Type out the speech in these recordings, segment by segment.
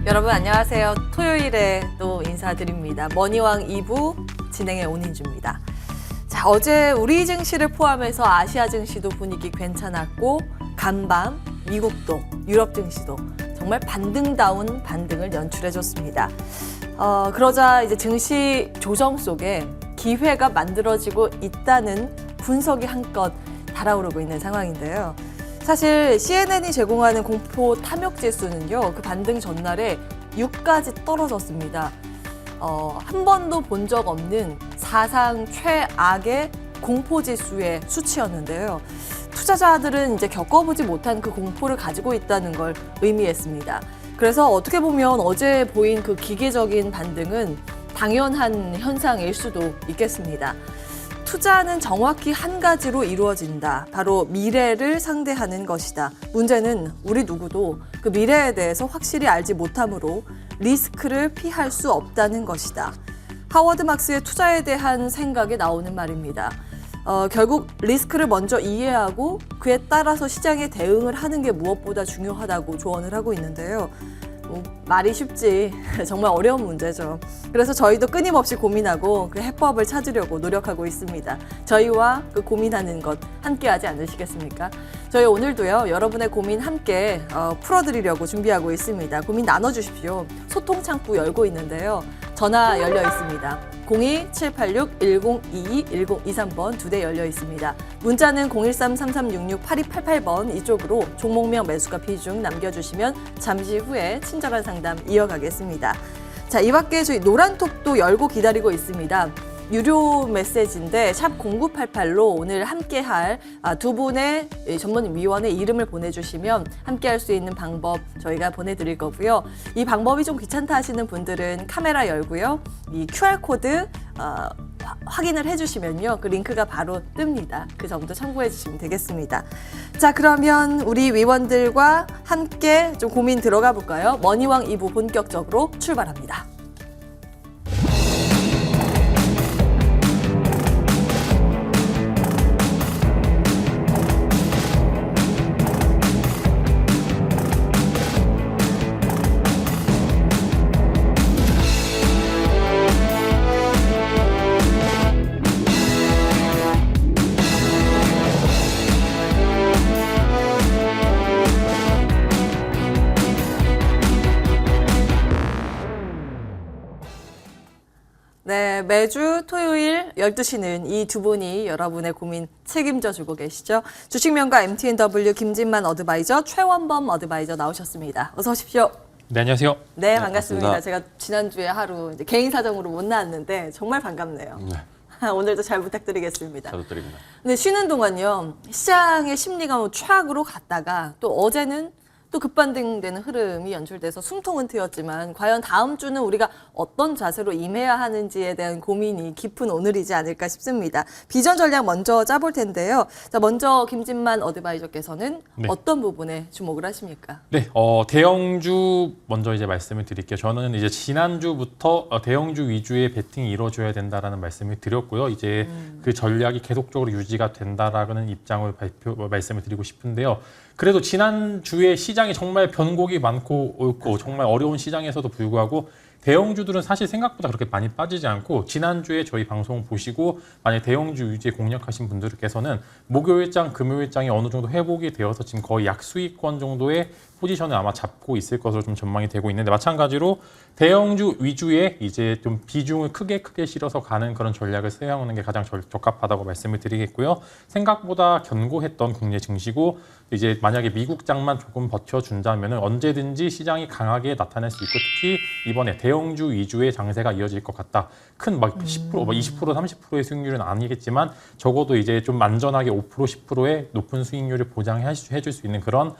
여러분 안녕하세요. 토요일에 또 인사드립니다. 머니왕 2부 진행의 온인주입니다. 자, 어제 우리 증시를 포함해서 아시아 증시도 분위기 괜찮았고 간밤 미국도 유럽 증시도 정말 반등다운 반등을 연출해줬습니다. 그러자 이제 증시 조정 속에 기회가 만들어지고 있다는 분석이 한껏 달아오르고 있는 상황인데요. 사실 CNN이 제공하는 공포 탐욕 지수는요, 그 반등 전날에 6까지 떨어졌습니다. 한 번도 본 적 없는 사상 최악의 공포 지수의 수치였는데요. 투자자들은 이제 겪어보지 못한 그 공포를 가지고 있다는 걸 의미했습니다. 그래서 어떻게 보면 어제 보인 그 기계적인 반등은 당연한 현상일 수도 있겠습니다. 투자는 정확히 한 가지로 이루어진다. 바로 미래를 상대하는 것이다. 문제는 우리 누구도 그 미래에 대해서 확실히 알지 못하므로 리스크를 피할 수 없다는 것이다. 하워드 막스의 투자에 대한 생각에 나오는 말입니다. 결국 리스크를 먼저 이해하고 그에 따라서 시장에 대응을 하는 게 무엇보다 중요하다고 조언을 하고 있는데요. 말이 쉽지 정말 어려운 문제죠. 그래서 저희도 끊임없이 고민하고 그 해법을 찾으려고 노력하고 있습니다. 저희와 그 고민하는 것 함께 하지 않으시겠습니까? 저희 오늘도요, 여러분의 고민 함께 풀어드리려고 준비하고 있습니다. 고민 나눠주십시오. 소통 창구 열고 있는데요. 전화 열려 있습니다. 02-786-1022-1023번 2대 열려 있습니다. 문자는 013-3366-8288번 이쪽으로 종목명 매수가 비중 남겨주시면 잠시 후에 친절한 상담 이어가겠습니다. 자, 이 밖에 저희 노란톡도 열고 기다리고 있습니다. 유료 메시지인데 샵 0988로 오늘 함께할 두 분의 전문위원의 이름을 보내주시면 함께할 수 있는 방법 저희가 보내드릴 거고요. 이 방법이 좀 귀찮다 하시는 분들은 카메라 열고요. 이 QR코드 확인을 해주시면요. 그 링크가 바로 뜹니다. 그 점도 참고해 주시면 되겠습니다. 자, 그러면 우리 위원들과 함께 좀 고민 들어가 볼까요? 머니왕 2부 본격적으로 출발합니다. 네, 매주 토요일 12시는 이 두 분이 여러분의 고민 책임져 주고 계시죠. 주식명가 MTNW 김진만 어드바이저, 최원범 어드바이저 나오셨습니다. 어서 오십시오. 네, 안녕하세요. 네, 반갑습니다. 반갑습니다. 제가 지난주에 하루 이제 개인 사정으로 못 나왔는데 정말 반갑네요. 네, 오늘도 잘 부탁드리겠습니다. 저도 드립니다. 근데 쉬는 동안요, 시장의 심리가 뭐 최악으로 갔다가 또 어제는 또 급반등되는 흐름이 연출돼서 숨통은 트였지만 과연 다음 주는 우리가 어떤 자세로 임해야 하는지에 대한 고민이 깊은 오늘이지 않을까 싶습니다. 비전 전략 먼저 짜볼 텐데요. 자, 먼저 김진만 어드바이저께서는 네. 어떤 부분에 주목을 하십니까? 네, 대형주 먼저 이제 말씀을 드릴게요. 저는 이제 지난주부터 대형주 위주의 베팅이 이루어져야 된다라는 말씀을 드렸고요. 이제 그 전략이 계속적으로 유지가 된다라는 입장을 말씀을 드리고 싶은데요. 그래도 지난주에 시장이 정말 변곡이 많고 정말 어려운 시장에서도 불구하고 대형주들은 사실 생각보다 그렇게 많이 빠지지 않고 지난주에 저희 방송 보시고 만약 대형주 위주에 공략하신 분들께서는 목요일장, 금요일장이 어느 정도 회복이 되어서 지금 거의 약수익권 정도의 포지션을 아마 잡고 있을 것으로 좀 전망이 되고 있는데 마찬가지로 대형주 위주에 이제 좀 비중을 크게 실어서 가는 그런 전략을 사용하는 게 가장 적합하다고 말씀을 드리겠고요. 생각보다 견고했던 국내 증시고 이제 만약에 미국장만 조금 버텨준다면 언제든지 시장이 강하게 나타날 수 있고 특히 이번에 대형주 위주의 장세가 이어질 것 같다. 큰 막 10%, 20%, 30%의 수익률은 아니겠지만 적어도 이제 좀 안전하게 5%, 10%의 높은 수익률을 보장해 줄 수 있는 그런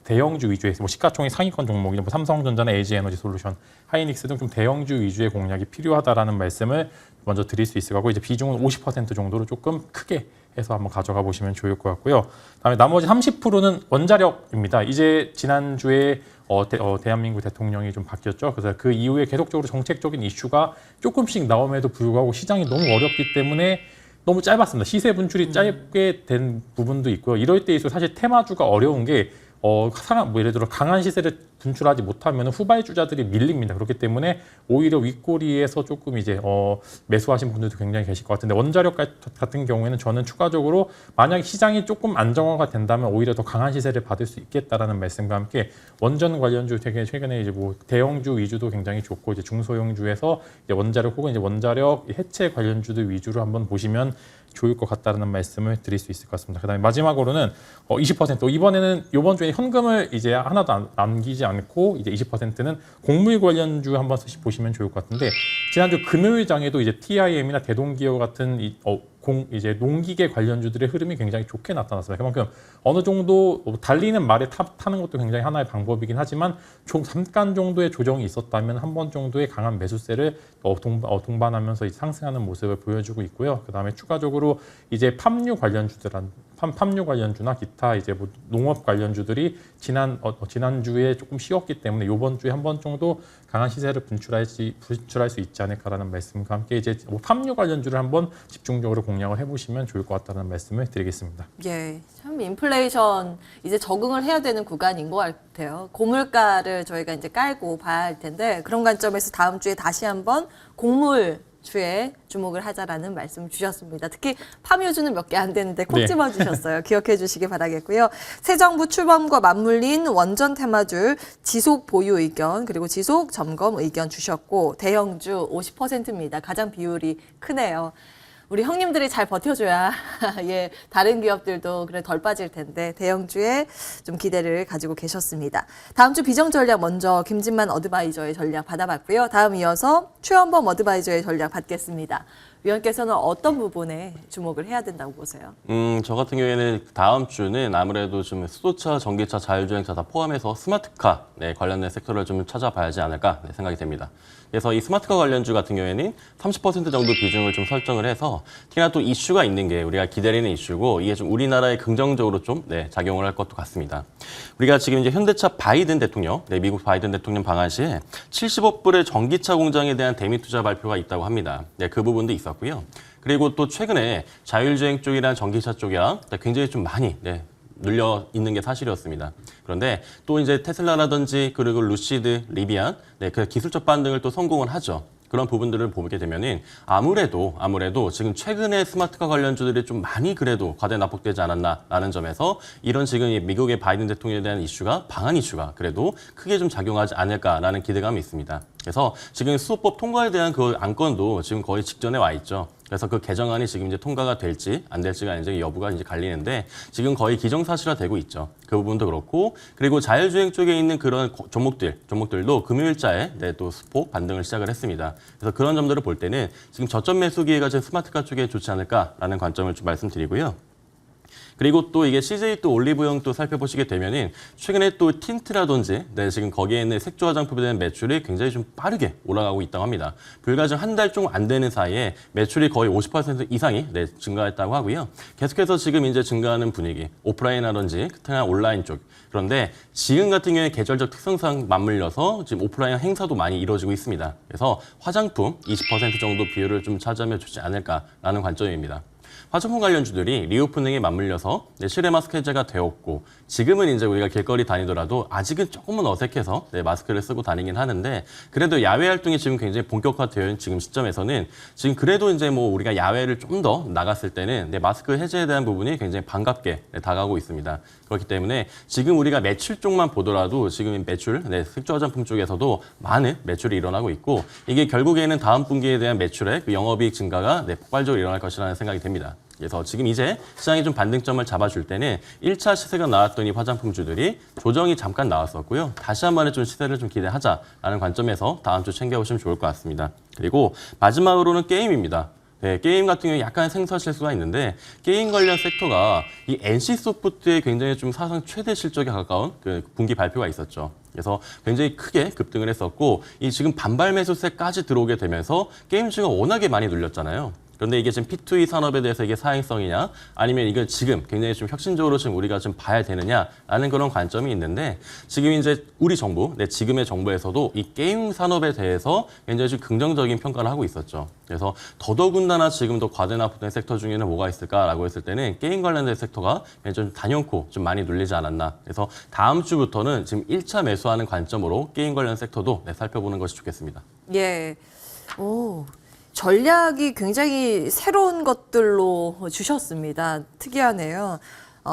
대형주 위주의 뭐 시가총액 상위권 종목이 뭐 삼성전자나 LG에너지 솔루션, 하이닉스 등 좀 대형주 위주의 공략이 필요하다라는 말씀을 먼저 드릴 수 있을 거고 이제 비중은 50% 정도로 조금 크게 해서 한번 가져가 보시면 좋을 것 같고요. 그다음에 나머지 30%는 원자력입니다. 이제 지난주에 대한민국 대통령이 좀 바뀌었죠. 그래서 그 이후에 계속적으로 정책적인 이슈가 조금씩 나옴에도 불구하고 시장이 너무 어렵기 때문에 너무 짧았습니다. 시세 분출이 짧게 된 부분도 있고요. 이럴 때일수록 사실 테마주가 어려운 게 뭐 예를 들어 강한 시세를 분출하지 못하면 후발주자들이 밀립니다. 그렇기 때문에 오히려 윗꼬리에서 조금 이제 매수하신 분들도 굉장히 계실 것 같은데 원자력 같은 경우에는 저는 추가적으로 만약에 시장이 조금 안정화가 된다면 오히려 더 강한 시세를 받을 수 있겠다라는 말씀과 함께 원전 관련주 되게 최근에 이제 뭐 대형주 위주도 굉장히 좋고 이제 중소형주에서 이제 원자력 혹은 이제 원자력 해체 관련주들 위주로 한번 보시면 좋을 것 같다는 말씀을 드릴 수 있을 것 같습니다. 그다음에 마지막으로는 20% 이번에는 이번 주에 현금을 이제 하나도 남기지 않고 이제 20%는 곡물 관련주 한번 보시면 좋을 것 같은데 지난주 금요일장에도 이제 TIM이나 대동기업 같은 이제 농기계 관련주들의 흐름이 굉장히 좋게 나타났어요. 그만큼 어느 정도 달리는 말에 타는 것도 굉장히 하나의 방법이긴 하지만 잠깐 정도의 조정이 있었다면 한 번 정도의 강한 매수세를 동반하면서 상승하는 모습을 보여주고 있고요. 그다음에 추가적으로 이제 팜유 관련주나 기타 이제 뭐 농업 관련주들이 지난주에 조금 쉬었기 때문에 이번 주에 한 번 정도 강한 시세를 분출할 수 있지 않을까라는 말씀과 함께 이제 뭐 팜유 관련주를 한번 집중적으로 공략을 해보시면 좋을 것 같다는 말씀을 드리겠습니다. 예, 참 인플레이션 이제 적응을 해야 되는 구간인 것 같아요. 고물가를 저희가 이제 깔고 봐야 할 텐데 그런 관점에서 다음 주에 다시 한번 곡물주에 주목을 하자라는 말씀 주셨습니다. 특히 팜유주는 몇 개 안 되는데 콕 네. 집어주셨어요. 기억해 주시기 바라겠고요. 새 정부 출범과 맞물린 원전 테마주 지속 보유 의견 그리고 지속 점검 의견 주셨고 대형주 50%입니다. 가장 비율이 크네요. 우리 형님들이 잘 버텨줘야 예 다른 기업들도 그래 덜 빠질 텐데 대형주에 좀 기대를 가지고 계셨습니다. 다음 주 비정 전략 먼저 김진만 어드바이저의 전략 받아봤고요. 다음 이어서 최원범 어드바이저의 전략 받겠습니다. 위원께서는 어떤 부분에 주목을 해야 된다고 보세요? 저 같은 경우에는 다음 주는 아무래도 좀 수소차, 전기차, 자율주행차 다 포함해서 스마트카 관련된 섹터를 좀 찾아봐야지 않을까 생각이 됩니다. 그래서 이 스마트카 관련주 같은 경우에는 30% 정도 비중을 좀 설정을 해서 특히나 또 이슈가 있는 게 우리가 기다리는 이슈고 이게 좀 우리나라에 긍정적으로 좀 작용을 할 것도 같습니다. 우리가 지금 이제 현대차 바이든 대통령, 미국 바이든 대통령 방한 시에 70억 불의 전기차 공장에 대한 대미 투자 발표가 있다고 합니다. 그 부분도 있었고요. 그리고 또 최근에 자율주행 쪽이나 전기차 쪽이야 굉장히 좀 많이 눌려 있는 게 사실이었습니다. 그런데 또 이제 테슬라라든지 그리고 루시드, 리비안, 그 기술적 반등을 또 성공을 하죠. 그런 부분들을 보게 되면은 아무래도 지금 최근에 스마트카 관련주들이 좀 많이 그래도 과대 납폭되지 않았나라는 점에서 이런 지금 미국의 바이든 대통령에 대한 이슈가 방한 이슈가 그래도 크게 좀 작용하지 않을까라는 기대감이 있습니다. 그래서 지금 수소법 통과에 대한 그 안건도 지금 거의 직전에 와 있죠. 그래서 그 개정안이 지금 이제 통과가 될지 안 될지가 이제 여부가 이제 갈리는데 지금 거의 기정사실화되고 있죠. 그 부분도 그렇고 그리고 자율주행 쪽에 있는 그런 종목들도 금요일자에 또 수폭 반등을 시작을 했습니다. 그래서 그런 점들을 볼 때는 지금 저점 매수 기회가 지금 스마트카 쪽에 좋지 않을까라는 관점을 좀 말씀드리고요. 그리고 또 이게 CJ 또 올리브영 또 살펴보시게 되면은 최근에 또 틴트라든지 지금 거기에 있는 색조 화장품에 대한 매출이 굉장히 좀 빠르게 올라가고 있다고 합니다. 불과 지금 한 달 좀 안 되는 사이에 매출이 거의 50% 이상이 증가했다고 하고요. 계속해서 지금 이제 증가하는 분위기, 오프라인이라든지 특히나 온라인 쪽. 그런데 지금 같은 경우에 계절적 특성상 맞물려서 지금 오프라인 행사도 많이 이루어지고 있습니다. 그래서 화장품 20% 정도 비율을 좀 차지하면 좋지 않을까라는 관점입니다. 화장품 관련주들이 리오프닝에 맞물려서 실외 마스크 해제가 되었고 지금은 이제 우리가 길거리 다니더라도 아직은 조금은 어색해서 마스크를 쓰고 다니긴 하는데 그래도 야외 활동이 지금 굉장히 본격화되어 있는 지금 시점에서는 지금 그래도 이제 뭐 우리가 야외를 좀 더 나갔을 때는 마스크 해제에 대한 부분이 굉장히 반갑게 다가오고 있습니다. 그렇기 때문에 지금 우리가 매출 쪽만 보더라도 지금 매출, 색조 화장품 쪽에서도 많은 매출이 일어나고 있고 이게 결국에는 다음 분기에 대한 매출의 그 영업이익 증가가 폭발적으로 일어날 것이라는 생각이 됩니다. 그래서 지금 이제 시장이 좀 반등점을 잡아줄 때는 1차 시세가 나왔던 이 화장품주들이 조정이 잠깐 나왔었고요. 다시 한 번에 좀 시세를 좀 기대하자라는 관점에서 다음 주 챙겨보시면 좋을 것 같습니다. 그리고 마지막으로는 게임입니다. 게임 같은 경우에 약간 생소하실 수가 있는데 게임 관련 섹터가 이 NC소프트의 굉장히 좀 사상 최대 실적에 가까운 그 분기 발표가 있었죠. 그래서 굉장히 크게 급등을 했었고 이 지금 반발 매수세까지 들어오게 되면서 게임주가 워낙에 많이 눌렸잖아요. 그런데 이게 지금 P2E 산업에 대해서 이게 사행성이냐 아니면 이걸 지금 굉장히 좀 혁신적으로 지금 우리가 좀 봐야 되느냐라는 그런 관점이 있는데 지금 이제 우리 정부, 지금의 정부에서도 이 게임 산업에 대해서 굉장히 좀 긍정적인 평가를 하고 있었죠. 그래서 더더군다나 지금 더 과대납된 섹터 중에는 뭐가 있을까라고 했을 때는 게임 관련된 섹터가 굉장히 좀 단연코 좀 많이 눌리지 않았나. 그래서 다음 주부터는 지금 1차 매수하는 관점으로 게임 관련 섹터도 살펴보는 것이 좋겠습니다. 예. 오, 전략이 굉장히 새로운 것들로 주셨습니다. 특이하네요.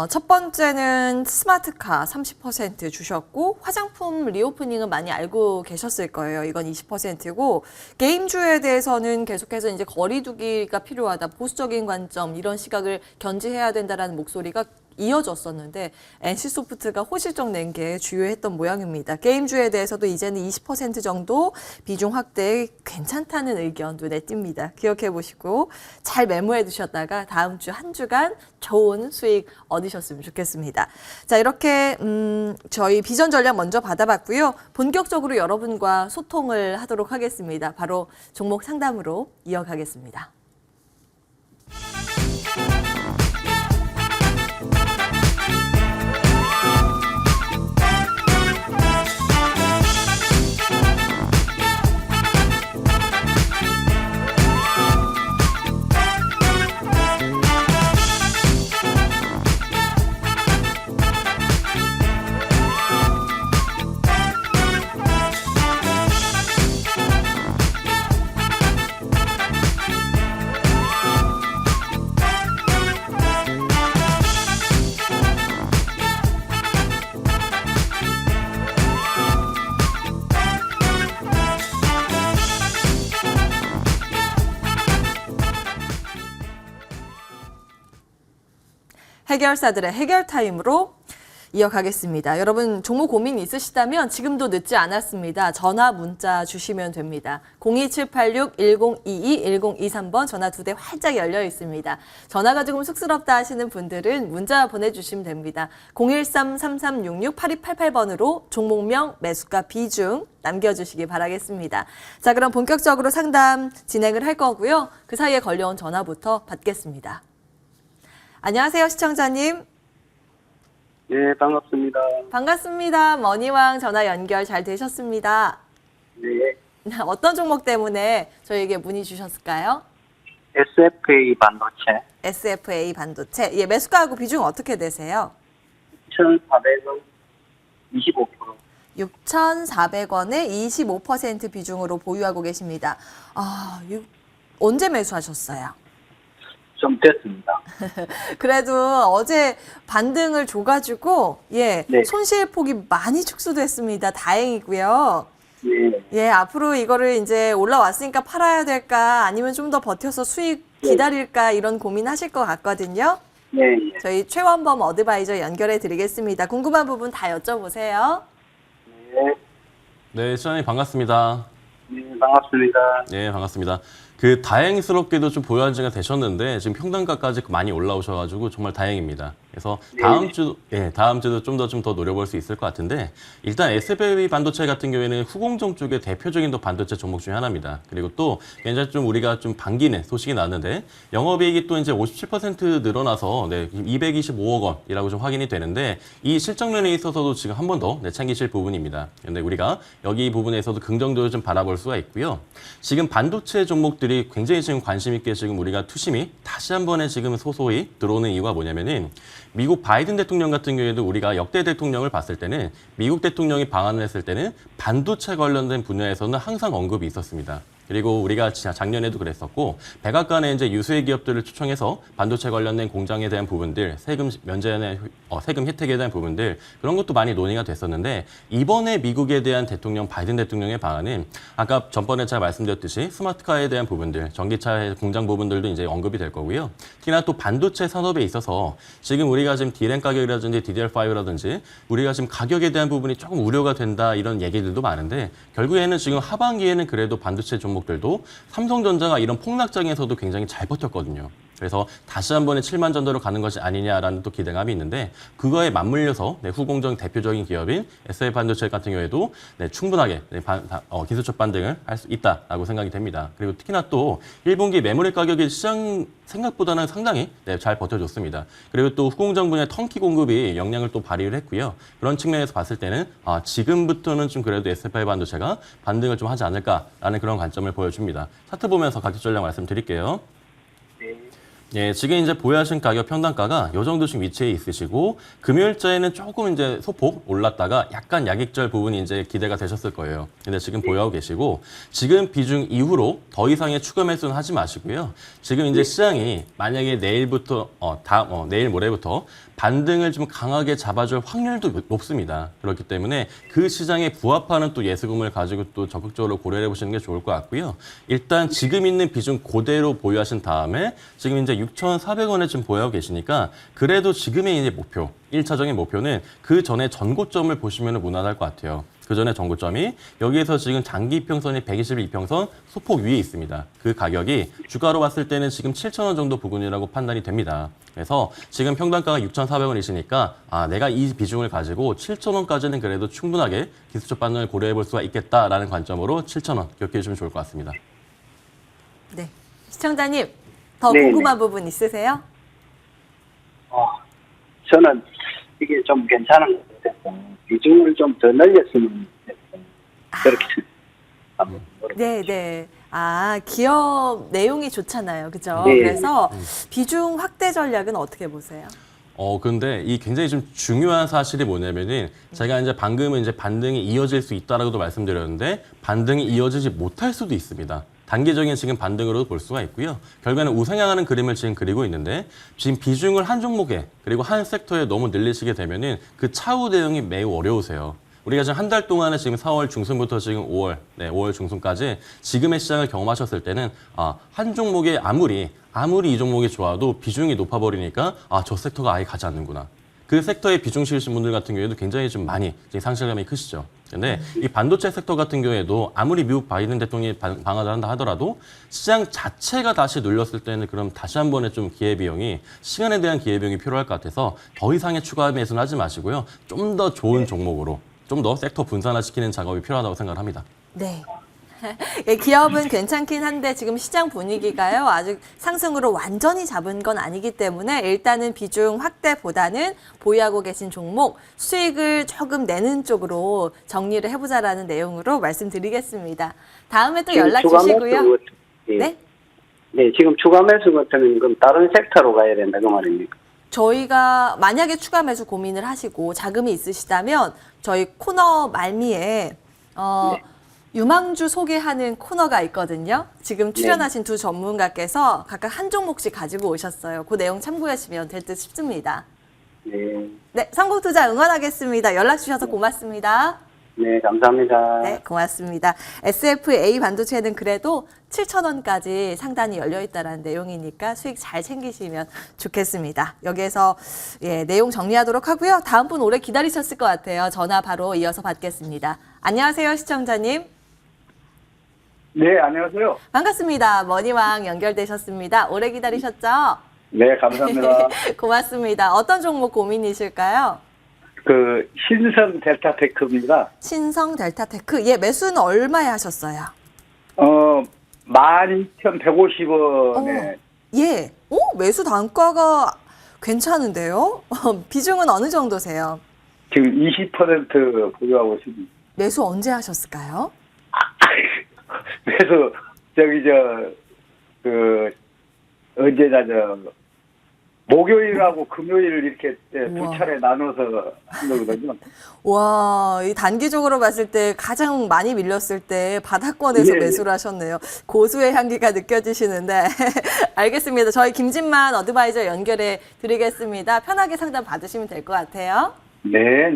첫 번째는 스마트카 30% 주셨고 화장품 리오프닝은 많이 알고 계셨을 거예요. 이건 20%고 게임주에 대해서는 계속해서 이제 거리두기가 필요하다. 보수적인 관점 이런 시각을 견지해야 된다라는 목소리가 이어졌었는데 NC소프트가 호실적 낸 게 주요했던 모양입니다. 게임주에 대해서도 이제는 20% 정도 비중 확대에 괜찮다는 의견 눈에 띕니다. 기억해 보시고 잘 메모해 두셨다가 다음 주 한 주간 좋은 수익 얻으셨으면 좋겠습니다. 자, 이렇게 저희 비전 전략 먼저 받아봤고요. 본격적으로 여러분과 소통을 하도록 하겠습니다. 바로 종목 상담으로 이어가겠습니다. 해결사들의 해결 타임으로 이어가겠습니다. 여러분 종목 고민 있으시다면 지금도 늦지 않았습니다. 전화 문자 주시면 됩니다. 02786-1022-1023번 전화 2대 활짝 열려 있습니다. 전화가 조금 쑥스럽다 하시는 분들은 문자 보내주시면 됩니다. 013-3366-8288번으로 종목명, 매수가, 비중 남겨주시기 바라겠습니다. 자, 그럼 본격적으로 상담 진행을 할 거고요. 그 사이에 걸려온 전화부터 받겠습니다. 안녕하세요, 시청자님. 네, 반갑습니다. 반갑습니다. 머니왕 전화 연결 잘 되셨습니다. 네, 어떤 종목 때문에 저희에게 문의 주셨을까요? SFA 반도체 SFA 반도체. 예, 매수가하고 비중 어떻게 되세요? 1,400원 25%. 6,400원에 25% 비중으로 보유하고 계십니다. 언제 매수하셨어요? 좀 됐습니다. 그래도 어제 반등을 줘가지고 예, 네. 손실폭이 많이 축소됐습니다. 다행이고요. 네, 예, 앞으로 이거를 이제 올라왔으니까 팔아야 될까 아니면 좀 더 버텨서 수익 기다릴까 이런 고민하실 것 같거든요. 네, 네. 저희 최원범 어드바이저 연결해 드리겠습니다. 궁금한 부분 다 여쭤보세요. 네, 네, 시장님 반갑습니다. 네, 반갑습니다. 네, 반갑습니다. 그 다행스럽게도 좀 보유 안정이 되셨는데 지금 평단가까지 많이 올라오셔가지고 정말 다행입니다. 그래서 다음 주도 좀 더 노려볼 수 있을 것 같은데 일단 SFA 반도체 같은 경우에는 후공정 쪽의 대표적인 또 반도체 종목 중에 하나입니다. 그리고 또 굉장히 좀 우리가 좀 반기는 소식이 나왔는데 영업이익이 또 이제 57% 늘어나서 225억 원이라고 좀 확인이 되는데 이 실적면에 있어서도 지금 한 번 더 챙기실 부분입니다. 근데 우리가 여기 부분에서도 긍정적으로 좀 바라볼 수가 있고요. 지금 반도체 종목들이 굉장히 지금 관심 있게 지금 우리가 투심이 다시 한 번에 지금 소소히 들어오는 이유가 뭐냐면은 미국 바이든 대통령 같은 경우에도 우리가 역대 대통령을 봤을 때는 미국 대통령이 방한을 했을 때는 반도체 관련된 분야에서는 항상 언급이 있었습니다. 그리고 우리가 작년에도 그랬었고 백악관에 이제 유수의 기업들을 초청해서 반도체 관련된 공장에 대한 부분들, 세금 면제나 세금 혜택에 대한 부분들 그런 것도 많이 논의가 됐었는데 이번에 미국에 대한 바이든 대통령의 방안은 아까 전번에 제가 말씀드렸듯이 스마트카에 대한 부분들, 전기차 공장 부분들도 이제 언급이 될 거고요. 특히나 또 반도체 산업에 있어서 지금 우리가 지금 DRAM 가격이라든지 DDR5라든지 우리가 지금 가격에 대한 부분이 조금 우려가 된다 이런 얘기들도 많은데 결국에는 지금 하반기에는 그래도 반도체 종목들도 삼성전자가 이런 폭락장에서도 굉장히 잘 버텼거든요. 그래서 다시 한 번에 7만 전도로 가는 것이 아니냐라는 또 기대감이 있는데 그거에 맞물려서 후공정 대표적인 기업인 SF반도체 같은 경우에도 충분하게 기술적 반등을 할 수 있다라고 생각이 됩니다. 그리고 특히나 또 1분기 메모리 가격이 시장 생각보다는 상당히 잘 버텨줬습니다. 그리고 또 후공정 분야 턴키 공급이 역량을 또 발휘를 했고요. 그런 측면에서 봤을 때는 지금부터는 좀 그래도 SFI 반도체가 반등을 좀 하지 않을까라는 그런 관점을 보여줍니다. 차트 보면서 가격 전략 말씀드릴게요. 예, 지금 이제 보유하신 가격 평단가가 요 정도씩 위치해 있으시고 금요일자에는 조금 이제 소폭 올랐다가 약간 약익절 부분이 이제 기대가 되셨을 거예요. 근데 지금 보유하고 계시고 지금 비중 이후로 더 이상의 추가 매수는 하지 마시고요. 지금 이제 시장이 만약에 내일부터 내일 모레부터 반등을 좀 강하게 잡아줄 확률도 높습니다. 그렇기 때문에 그 시장에 부합하는 또 예수금을 가지고 또 적극적으로 고려해 보시는 게 좋을 것 같고요. 일단 지금 있는 비중 그대로 보유하신 다음에 지금 이제 6,400원에 좀 보유하고 계시니까 그래도 지금의 이제 목표, 1차적인 목표는 그 전에 전고점을 보시면 무난할 것 같아요. 그 전에 전고점이 여기에서 지금 장기 이평선이 121이평선 소폭 위에 있습니다. 그 가격이 주가로 봤을 때는 지금 7,000원 정도 부근이라고 판단이 됩니다. 그래서 지금 평단가가 6,400원이시니까 내가 이 비중을 가지고 7,000원까지는 그래도 충분하게 기술적 반등을 고려해 볼 수가 있겠다라는 관점으로 7,000원 기억해 주시면 좋을 것 같습니다. 네. 시청자님, 더 네네. 궁금한 부분 있으세요? 저는 이게 좀 괜찮은 것 같아서 비중을 좀 더 늘렸으면 좋겠어요. 그렇게 한번 물어볼게요. 네. 기업 내용이 좋잖아요. 그죠? 네. 그래서 비중 확대 전략은 어떻게 보세요? 근데 이 굉장히 좀 중요한 사실이 뭐냐면은 제가 이제 방금은 이제 반등이 이어질 수 있다라고도 말씀드렸는데 반등이 이어지지 못할 수도 있습니다. 단기적인 지금 반등으로 볼 수가 있고요. 결과는 우상향하는 그림을 지금 그리고 있는데 지금 비중을 한 종목에 그리고 한 섹터에 너무 늘리시게 되면은 그 차후 대응이 매우 어려우세요. 우리가 지금 한 달 동안에 지금 4월 중순부터 지금 5월 중순까지 지금의 시장을 경험하셨을 때는 한 종목에 아무리 이 종목이 좋아도 비중이 높아버리니까 저 섹터가 아예 가지 않는구나. 그 섹터에 비중 실으신 분들 같은 경우에도 굉장히 좀 많이 상실감이 크시죠. 근데 이 반도체 섹터 같은 경우에도 아무리 미국 바이든 대통령이 방한을 한다 하더라도 시장 자체가 다시 눌렸을 때는 그럼 다시 한 번의 좀 기회비용이 시간에 대한 기회비용이 필요할 것 같아서 더 이상의 추가 매수는 하지 마시고요. 좀 더 좋은 종목으로 좀 더 섹터 분산화시키는 작업이 필요하다고 생각을 합니다. 네. 예, 기업은 괜찮긴 한데 지금 시장 분위기가요. 아직 상승으로 완전히 잡은 건 아니기 때문에 일단은 비중 확대보다는 보유하고 계신 종목 수익을 조금 내는 쪽으로 정리를 해보자라는 내용으로 말씀드리겠습니다. 다음에 또 연락 주시고요. 네? 네, 지금 추가 매수 같으면 그럼 다른 섹터로 가야 된다 그 말입니까? 저희가 만약에 추가 매수 고민을 하시고 자금이 있으시다면 저희 코너 말미에 유망주 소개하는 코너가 있거든요. 지금 출연하신 두 전문가께서 각각 한 종목씩 가지고 오셨어요. 그 내용 참고하시면 될 듯 싶습니다. 네, 성공투자 응원하겠습니다. 연락 주셔서 고맙습니다. 네, 감사합니다. 네, 고맙습니다. SFA 반도체는 그래도 7,000원까지 상단이 열려있다는 내용이니까 수익 잘 챙기시면 좋겠습니다. 여기에서 내용 정리하도록 하고요. 다음 분 오래 기다리셨을 것 같아요. 전화 바로 이어서 받겠습니다. 안녕하세요, 시청자님. 네, 안녕하세요. 반갑습니다. 머니왕 연결되셨습니다. 오래 기다리셨죠? 네, 감사합니다. 고맙습니다. 어떤 종목 고민이실까요? 신성 델타테크입니다. 신성 델타테크. 매수는 얼마에 하셨어요? 12,150원에. 매수 단가가 괜찮은데요? 비중은 어느 정도세요? 지금 20% 보유하고 있습니다. 매수 언제 하셨을까요? 그래서, 목요일하고 금요일 이렇게 두 우와. 차례 나눠서 한 거거든요. 와, 이 단기적으로 봤을 때 가장 많이 밀렸을 때 바닥권에서 예. 매수를 하셨네요. 고수의 향기가 느껴지시는데. 알겠습니다. 저희 김진만 어드바이저 연결해 드리겠습니다. 편하게 상담 받으시면 될 것 같아요. 네.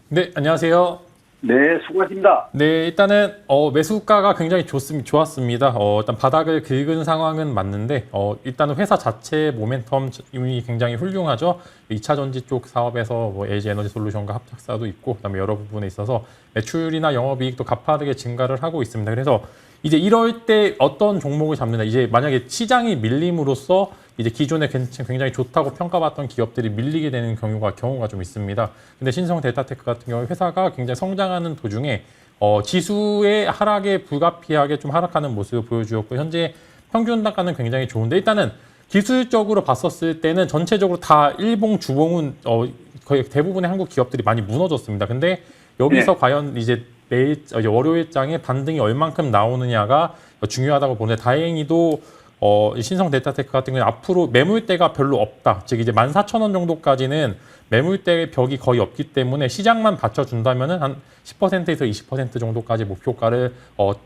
네, 안녕하세요. 네, 수고하십니다. 네, 일단은 매수가가 굉장히 좋았습니다. 일단 바닥을 긁은 상황은 맞는데 일단은 회사 자체의 모멘텀이 굉장히 훌륭하죠. 2차 전지 쪽 사업에서 LG 에너지 솔루션과 합작사도 있고 그다음에 여러 부분에 있어서 매출이나 영업이익도 가파르게 증가를 하고 있습니다. 그래서 이제 이럴 때 어떤 종목을 잡느냐, 이제 만약에 시장이 밀림으로써 이제 기존에 굉장히 좋다고 평가받던 기업들이 밀리게 되는 경우가 좀 있습니다. 근데 신성 델타테크 같은 경우 회사가 굉장히 성장하는 도중에 지수의 하락에 불가피하게 좀 하락하는 모습을 보여주었고 현재 평균 단가는 굉장히 좋은데 일단은 기술적으로 봤었을 때는 전체적으로 다 일봉, 주봉은 거의 대부분의 한국 기업들이 많이 무너졌습니다. 근데 여기서 과연 이제 월요일장에 반등이 얼만큼 나오느냐가 중요하다고 보는데 다행히도 신성 델타테크 같은 경우는 앞으로 매물대가 별로 없다. 즉 이제 14,000원 정도까지는 매물대 벽이 거의 없기 때문에 시장만 받쳐준다면은 한 10%에서 20% 정도까지 목표가를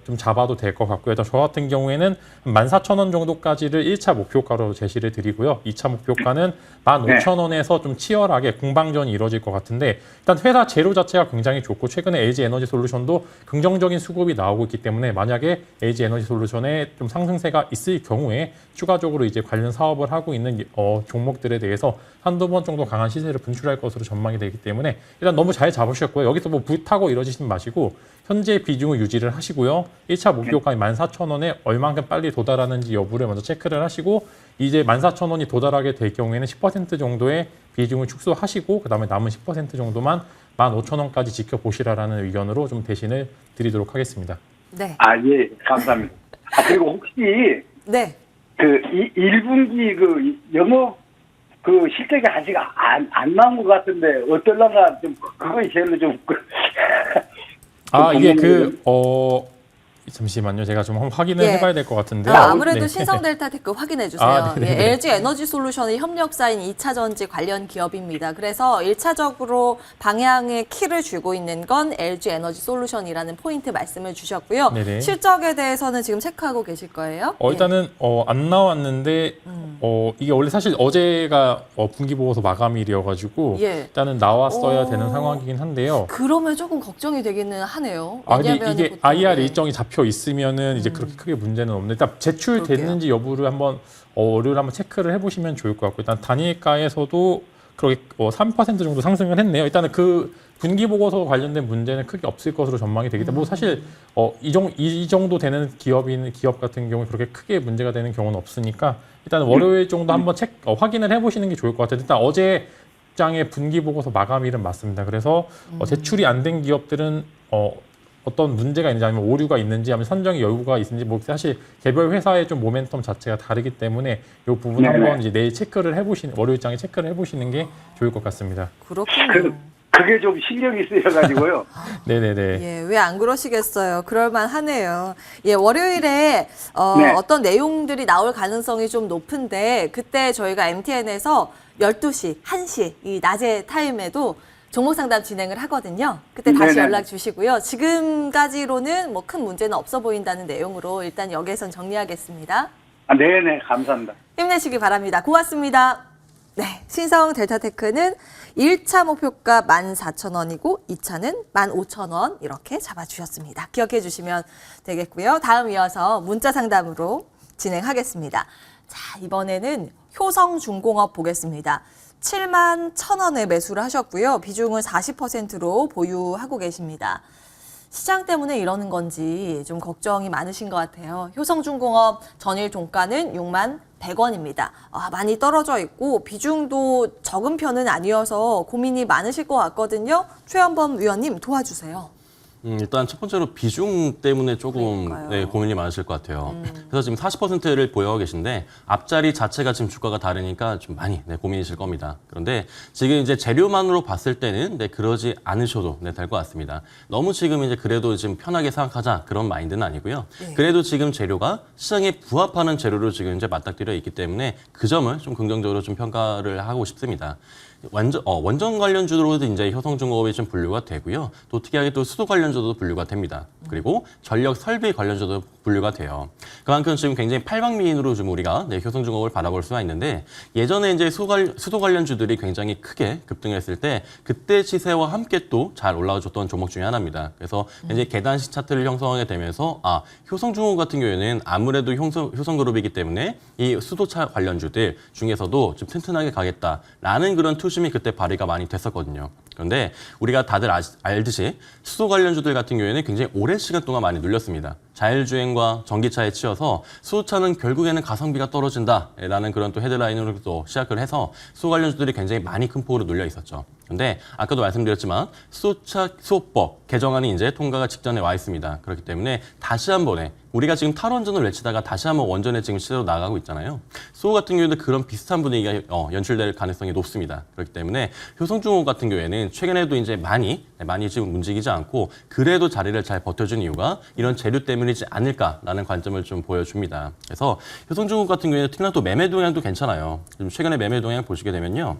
좀 잡아도 될 것 같고요. 일단 저 같은 경우에는 14,000원 정도까지를 1차 목표가로 제시를 드리고요. 2차 목표가는 15,000원에서 좀 치열하게 공방전이 이루어질 것 같은데 일단 회사 재료 자체가 굉장히 좋고 최근에 LG 에너지 솔루션도 긍정적인 수급이 나오고 있기 때문에 만약에 LG 에너지 솔루션에 좀 상승세가 있을 경우에 추가적으로 이제 관련 사업을 하고 있는 종목들에 대해서 한두 번 정도 강한 시세를 분출할 것으로 전망이 되기 때문에 일단 너무 잘 잡으셨고요. 여기서 뭐 불타고 이러지신 마시고 현재 비중을 유지를 하시고요. 1차 목표가인 14,000원에 얼만큼 빨리 도달하는지 여부를 먼저 체크를 하시고 이제 14,000원이 도달하게 될 경우에는 10% 정도의 비중을 축소하시고 그다음에 남은 10% 정도만 15,000원까지 지켜보시라라는 의견으로 좀 대신을 드리도록 하겠습니다. 네. 예, 감사합니다. 그리고 혹시 네. 그 1분기 그 영업 그 실적이 아직 안 나온 것 같은데 어떨랑가 좀 그거이 제일 좀 이게 잠시만요. 제가 좀 확인을 해봐야 될 것 같은데요. 아무래도 네. 신성 델타테크 확인해 주세요. 네네네. LG 에너지 솔루션의 협력사인 2차전지 관련 기업입니다. 그래서 1차적으로 방향의 키를 쥐고 있는 건 LG 에너지 솔루션이라는 포인트 말씀을 주셨고요. 네네. 실적에 대해서는 지금 체크하고 계실 거예요? 일단은 안 나왔는데 이게 원래 사실 어제가 분기 보고서 마감일이어가지고 예. 일단은 나왔어야 오. 되는 상황이긴 한데요. 그러면 조금 걱정이 되기는 하네요. 근데 왜냐하면 이게 보통, IR 네. 일정이 잡혀 있으면은 이제 그렇게 크게 문제는 없는데 일단 제출됐는지 여부를 한번 월요일 한번 체크를 해보시면 좋을 것 같고 일단 단일가에서도 그렇게 3% 정도 상승을 했네요. 일단은 그 분기 보고서 관련된 문제는 크게 없을 것으로 전망이 되기 때문에 뭐 사실 이 정도 되는 기업 같은 경우에 그렇게 크게 문제가 되는 경우는 없으니까 일단 월요일 정도 한번 확인을 해보시는 게 좋을 것 같아요. 일단 어제 장의 분기 보고서 마감일은 맞습니다. 그래서 제출이 안 된 기업들은 어떤 문제가 있는지 아니면 오류가 있는지 아니면 선정의 여부가 있는지 뭐 사실 개별 회사의 좀 모멘텀 자체가 다르기 때문에 이 부분 한번 이제 내일 체크를 해보시는 월요일장에 체크를 해보시는 게 좋을 것 같습니다. 그렇군요. 그게 좀 신경이 쓰여가지고요. 네네네. 예, 왜 안 그러시겠어요? 그럴만하네요. 예, 월요일에 네. 어떤 내용들이 나올 가능성이 좀 높은데 그때 저희가 MTN에서 12시, 1시 이 낮에 타임에도 종목 상담 진행을 하거든요. 그때 다시 네네. 연락 주시고요. 지금까지로는 뭐 큰 문제는 없어 보인다는 내용으로 일단 여기에선 정리하겠습니다. 네네, 감사합니다. 힘내시기 바랍니다. 고맙습니다. 네, 신성 델타테크는 1차 목표가 14,000원이고 2차는 15,000원 이렇게 잡아주셨습니다. 기억해 주시면 되겠고요. 다음 이어서 문자 상담으로 진행하겠습니다. 자, 이번에는 효성중공업 보겠습니다. 71,000원에 매수를 하셨고요. 비중을 40%로 보유하고 계십니다. 시장 때문에 이러는 건지 좀 걱정이 많으신 것 같아요. 효성중공업 전일 종가는 61,100원입니다. 많이 떨어져 있고 비중도 적은 편은 아니어서 고민이 많으실 것 같거든요. 최현범 위원님 도와주세요. 일단 첫 번째로 비중 때문에 조금 그러니까요. 고민이 많으실 것 같아요. 그래서 지금 40%를 보유하고 계신데 앞자리 자체가 지금 주가가 다르니까 좀 많이 고민이실 겁니다. 그런데 지금 이제 재료만으로 봤을 때는 그러지 않으셔도 될 것 같습니다. 너무 지금 이제 그래도 지금 편하게 생각하자 그런 마인드는 아니고요. 네. 그래도 지금 재료가 시장에 부합하는 재료로 지금 이제 맞닥뜨려 있기 때문에 그 점을 좀 긍정적으로 좀 평가를 하고 싶습니다. 원전 관련주로도 이제 효성중공업이 좀 분류가 되고요. 또 특이하게 또 수도 관련주도 분류가 됩니다. 그리고 전력 설비 관련주도 분류가 돼요. 그만큼 지금 굉장히 팔방미인으로 좀 우리가 효성중공업을 바라볼 수가 있는데 예전에 이제 수도 관련주들이 굉장히 크게 급등했을 때 그때 시세와 함께 또 잘 올라와줬던 종목 중에 하나입니다. 그래서 이제 계단식 차트를 형성하게 되면서 효성중공업 같은 경우에는 아무래도 효성그룹이기 때문에 이 수도차 관련주들 중에서도 좀 튼튼하게 가겠다라는 그런 투심이 그때 발휘가 많이 됐었거든요. 그런데 우리가 다들 알듯이 수소 관련주들 같은 경우에는 굉장히 오랜 시간 동안 많이 눌렸습니다. 자율주행과 전기차에 치여서 수소차는 결국에는 가성비가 떨어진다라는 그런 또 헤드라인으로 또 시작을 해서 수소 관련주들이 굉장히 많이 큰 폭으로 눌려 있었죠. 그런데 아까도 말씀드렸지만 수소법 개정안이 이제 통과가 직전에 와 있습니다. 그렇기 때문에 다시 한 번에 우리가 지금 탈원전을 외치다가 다시 한번 원전에 지금 시대로 나가고 있잖아요. 수소 같은 경우에도 그런 비슷한 분위기가 연출될 가능성이 높습니다. 그렇기 때문에 효성중공업 같은 경우에는 최근에도 이제 많이 지금 움직이지 않고 그래도 자리를 잘 버텨준 이유가 이런 재료 때문이지 않을까라는 관점을 좀 보여줍니다. 그래서 효성중공업 같은 경우에는 특히나 또 매매 동향도 괜찮아요. 지금 최근에 매매 동향 보시게 되면요.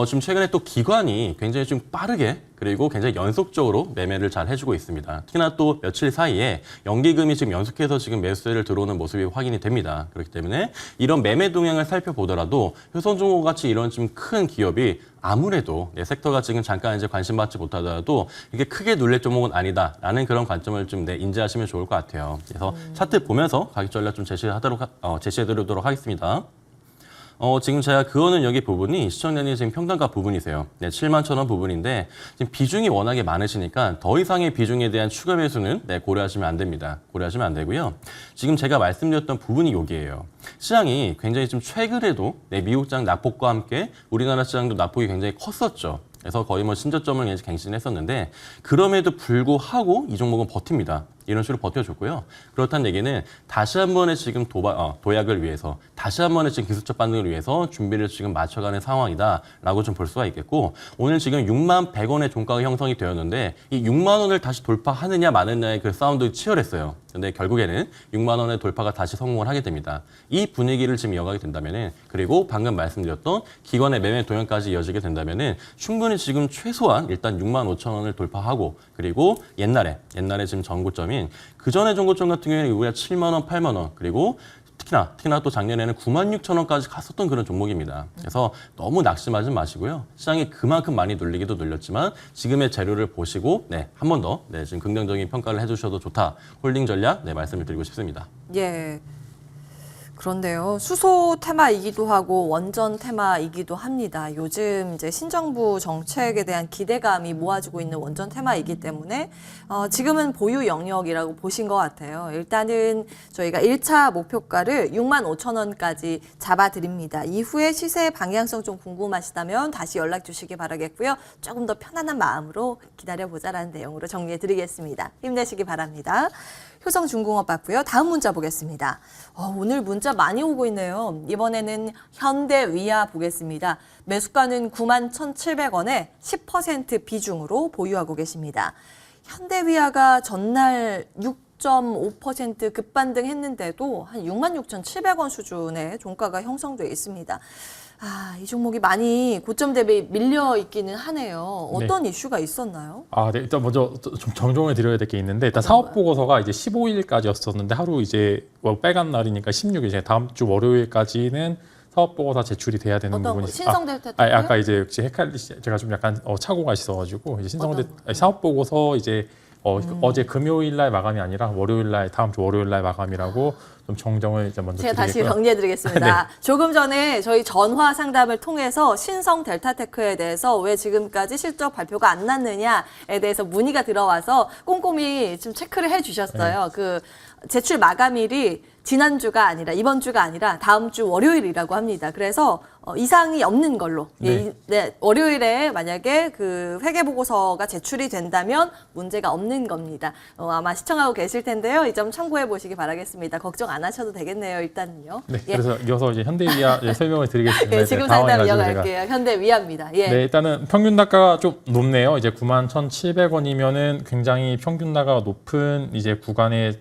지금 최근에 또 기관이 굉장히 좀 빠르게 그리고 굉장히 연속적으로 매매를 잘 해주고 있습니다. 특히나 또 며칠 사이에 연기금이 지금 연속해서 지금 매수세를 들어오는 모습이 확인이 됩니다. 그렇기 때문에 이런 매매 동향을 살펴보더라도 효성중공업 같이 이런 좀 큰 기업이 아무래도 섹터가 지금 잠깐 이제 관심 받지 못하더라도 이게 크게 눌릴 종목은 아니다라는 그런 관점을 좀 인지하시면 좋을 것 같아요. 그래서 차트 보면서 가격 전략 좀 제시해드리도록 하겠습니다. 지금 제가 그거는 여기 부분이 시청자님 지금 평단가 부분이세요. 네, 7만 1,000원 부분인데 지금 비중이 워낙에 많으시니까 더 이상의 비중에 대한 추가 매수는 고려하시면 안 됩니다. 고려하시면 안 되고요. 지금 제가 말씀드렸던 부분이 여기예요. 시장이 굉장히 좀 최근에도 미국장 낙폭과 함께 우리나라 시장도 낙폭이 굉장히 컸었죠. 그래서 거의 뭐 신저점을 이제 갱신했었는데 그럼에도 불구하고 이 종목은 버팁니다. 이런 식으로 버텨줬고요. 그렇다는 얘기는 다시 한 번의 지금 도약을 위해서 다시 한 번의 지금 기술적 반등을 위해서 준비를 지금 맞춰가는 상황이다라고 좀 볼 수가 있겠고 오늘 지금 6만 100원의 종가가 형성이 되었는데 이 6만 원을 다시 돌파하느냐 마느냐의 그 싸움도 치열했어요. 근데 결국에는 6만 원의 돌파가 다시 성공을 하게 됩니다. 이 분위기를 지금 이어가게 된다면은 그리고 방금 말씀드렸던 기관의 매매 동향까지 이어지게 된다면은 충분히 지금 최소한 일단 6만 5천 원을 돌파하고 그리고 옛날에 지금 전고점인 그 전에 전고점 같은 경우에는 우리가 7만 원, 8만 원 그리고 특히나 또 작년에는 9만 6천 원까지 갔었던 그런 종목입니다. 그래서 너무 낙심하지 마시고요. 시장이 그만큼 많이 눌리기도 눌렸지만 지금의 재료를 보시고 한 번 더 지금 긍정적인 평가를 해주셔도 좋다. 홀딩 전략 말씀을 드리고 싶습니다. 예. 그런데요. 수소 테마이기도 하고 원전 테마이기도 합니다. 요즘 이제 신정부 정책에 대한 기대감이 모아지고 있는 원전 테마이기 때문에 지금은 보유 영역이라고 보신 것 같아요. 일단은 저희가 1차 목표가를 6만 5천 원까지 잡아드립니다. 이후에 시세 방향성 좀 궁금하시다면 다시 연락 주시기 바라겠고요. 조금 더 편안한 마음으로 기다려보자라는 내용으로 정리해드리겠습니다. 힘내시기 바랍니다. 효성중공업 봤고요. 다음 문자 보겠습니다. 오늘 문자 많이 오고 있네요. 이번에는 현대위아 보겠습니다. 매수가는 9만 1,700원에 10% 비중으로 보유하고 계십니다. 현대위아가 전날 6.5% 급반등했는데도 한 66,700원 수준의 종가가 형성돼 있습니다. 이 종목이 많이 고점 대비 밀려 있기는 하네요. 어떤 이슈가 있었나요? 네. 일단 먼저 좀 정정을 드려야 될 게 있는데 일단 사업 보고서가 이제 15일까지였었는데 하루 이제 빨간 날이니까 16일 다음 주 월요일까지는 사업 보고서 제출이 돼야 되는 부분이 신성델타 아까 이제 역시 제가 좀 약간 착오가 있어가지고 이제 사업 보고서 이제 어제 금요일 날 마감이 아니라 월요일 날 다음 주 월요일 날 마감이라고 좀 정정을 이제 먼저 제가 드리겠고요. 다시 정리해드리겠습니다. 네. 조금 전에 저희 전화 상담을 통해서 신성 델타테크에 대해서 왜 지금까지 실적 발표가 안 났느냐에 대해서 문의가 들어와서 꼼꼼히 좀 체크를 해주셨어요. 네. 그 제출 마감일이 지난주가 아니라 이번 주가 아니라 다음 주 월요일이라고 합니다. 그래서 이상이 없는 걸로 월요일에 만약에 그 회계보고서가 제출이 된다면 문제가 없는 겁니다. 아마 시청하고 계실 텐데요. 이 점 참고해 보시기 바라겠습니다. 걱정 안 하셔도 되겠네요. 일단은요. 네, 그래서 이어서 이제 현대위아 설명을 드리겠습니다. 예, 지금 상담 이어갈게요. 현대위아입니다. 예. 네, 일단은 평균 단가가 좀 높네요. 이제 91,700원이면은 굉장히 평균 단가가 높은 이제 구간의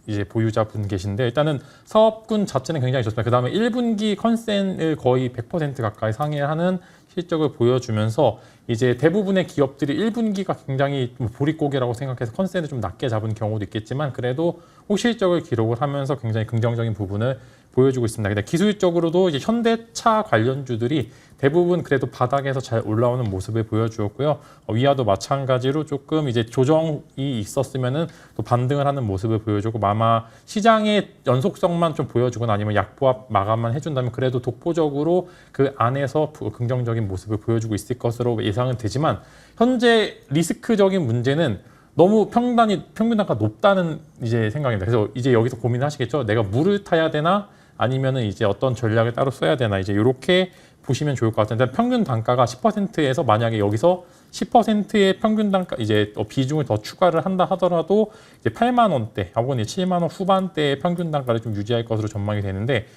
이제 보유자분 계신데 일단은 사업군 자체는 굉장히 좋습니다. 그다음에 1분기 컨센을 거의 100% 가까이 상회하는 실적을 보여주면서 이제 대부분의 기업들이 1분기가 굉장히 보릿고개라고 생각해서 컨센을 좀 낮게 잡은 경우도 있겠지만 그래도 호실적을 기록을 하면서 굉장히 긍정적인 부분을 보여주고 있습니다. 근데 기술적으로도 이제 현대차 관련주들이 대부분 그래도 바닥에서 잘 올라오는 모습을 보여주었고요. 위아도 마찬가지로 조금 이제 조정이 있었으면은 또 반등을 하는 모습을 보여주고 아마 시장의 연속성만 좀 보여주거나 아니면 약보합 마감만 해준다면 그래도 독보적으로 그 안에서 긍정적인 모습을 보여주고 있을 것으로 예상은 되지만 현재 리스크적인 문제는 너무 평균 단가 높다는 이제 생각입니다. 그래서 이제 여기서 고민하시겠죠. 내가 물을 타야 되나 아니면은 이제 어떤 전략을 따로 써야 되나 이제 이렇게 보시면 좋을 것 같은데 평균 단가가 10%에서 만약에 여기서 10%의 평균 단가 이제 비중을 더 추가를 한다 하더라도 이제 8만 원대 혹은 7만 원 후반대의 평균 단가를 좀 유지할 것으로 전망이 되는데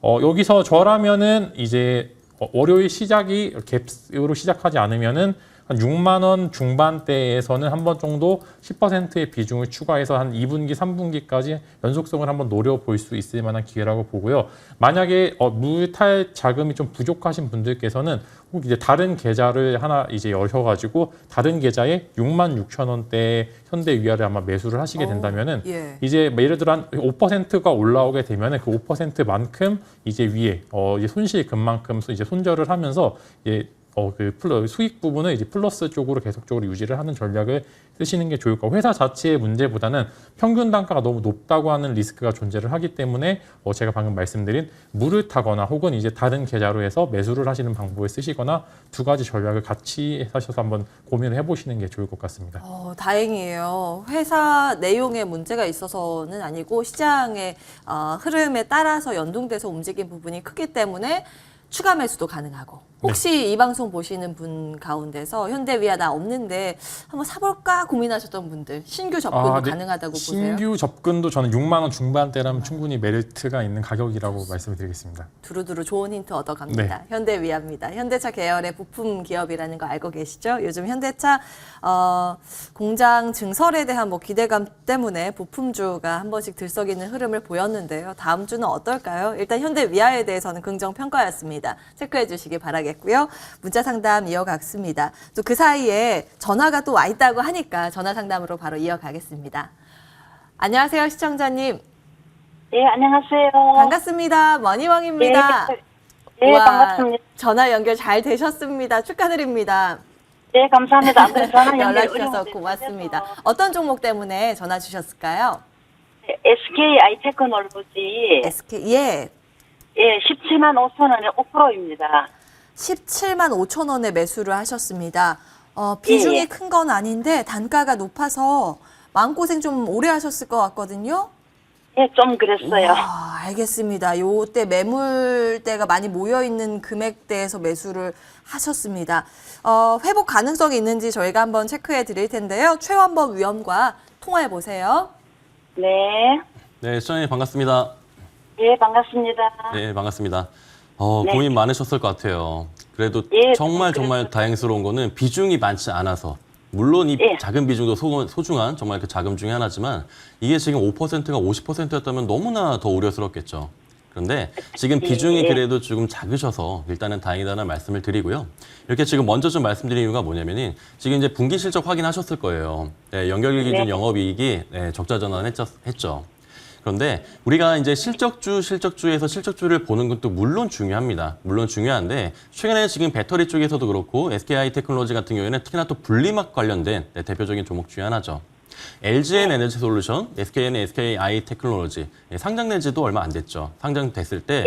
여기서 저라면은 이제 월요일 시작이 갭으로 시작하지 않으면은 한 6만 원 중반대에서는 한 번 정도 10%의 비중을 추가해서 한 2분기, 3분기까지 연속성을 한번 노려볼 수 있을 만한 기회라고 보고요. 만약에 물탈 자금이 좀 부족하신 분들께서는 혹 이제 다른 계좌를 하나 이제 여셔가지고 다른 계좌에 6만 6천 원대 현대 위아래 아마 매수를 하시게 된다면은 예. 이제 예를 들어 한 5%가 올라오게 되면은 그 5%만큼 이제 위에 이제 손실금만큼 이제 손절을 하면서 이제 그 수익 부분을 이제 플러스 쪽으로 계속적으로 유지를 하는 전략을 쓰시는 게 좋을 거고 회사 자체의 문제보다는 평균 단가가 너무 높다고 하는 리스크가 존재를 하기 때문에 제가 방금 말씀드린 물을 타거나 혹은 이제 다른 계좌로 해서 매수를 하시는 방법을 쓰시거나 두 가지 전략을 같이 하셔서 한번 고민을 해보시는 게 좋을 것 같습니다. 다행이에요. 회사 내용에 문제가 있어서는 아니고 시장의 흐름에 따라서 연동돼서 움직인 부분이 크기 때문에 추가 매수도 가능하고 혹시 이 방송 보시는 분 가운데서 현대위아 나 없는데 한번 사볼까 고민하셨던 분들 신규 접근도 네. 가능하다고 보세요? 신규 접근도 저는 6만 원 중반대라면 충분히 메리트가 있는 가격이라고 말씀을 드리겠습니다. 두루두루 좋은 힌트 얻어갑니다. 현대위아입니다. 현대차 계열의 부품 기업이라는 거 알고 계시죠? 요즘 현대차 공장 증설에 대한 기대감 때문에 부품주가 한 번씩 들썩이는 흐름을 보였는데요. 다음 주는 어떨까요? 일단 현대위아에 대해서는 긍정 평가였습니다. 체크해 주시기 바라겠습니다. 고요. 문자 상담 이어가겠습니다. 또 그 사이에 전화가 또 와 있다고 하니까 전화 상담으로 바로 이어가겠습니다. 안녕하세요, 시청자님. 네, 안녕하세요. 반갑습니다. 머니왕입니다. 네, 우와, 반갑습니다. 전화 연결 잘 되셨습니다. 축하드립니다. 네, 감사합니다. 아무튼 전화 연결 연락 주셔서 고맙습니다. 어떤 종목 때문에 전화 주셨을까요? SKI 테크놀로지. SK, 예. 예, 17만 5천 원에 5%입니다. 17만 5천 원에 매수를 하셨습니다. 비중이 예. 큰 건 아닌데 단가가 높아서 마음고생 좀 오래 하셨을 것 같거든요. 예, 좀 그랬어요. 알겠습니다. 요때 매물대가 많이 모여있는 금액대에서 매수를 하셨습니다. 회복 가능성이 있는지 저희가 한번 체크해 드릴 텐데요. 최원범 위원과 통화해 보세요. 네. 네, 시청자님 반갑습니다. 예, 반갑습니다. 네, 반갑습니다. 네. 고민 많으셨을 것 같아요. 그래도 예, 정말 그랬어요. 다행스러운 거는 비중이 많지 않아서 물론 이 예. 작은 비중도 소중한 정말 그 자금 중에 하나지만 이게 지금 5%가 50%였다면 너무나 더 우려스럽겠죠. 그런데 지금 비중이 그래도 조금 작으셔서 일단은 다행이다는 말씀을 드리고요. 이렇게 지금 먼저 좀 말씀드린 이유가 뭐냐면은 지금 이제 분기 실적 확인하셨을 거예요. 네, 연결일 기준 영업이익이 적자 전환했죠. 그런데 우리가 이제 실적주에서 실적주를 보는 것도 물론 중요합니다. 물론 중요한데 최근에 지금 배터리 쪽에서도 그렇고 SKI 테크놀로지 같은 경우에는 특히나 또 분리막 관련된 대표적인 종목 중에 하나죠. LGN 에너지 솔루션, SK는 SKI 테크놀로지 상장된 지도 얼마 안 됐죠. 상장됐을 때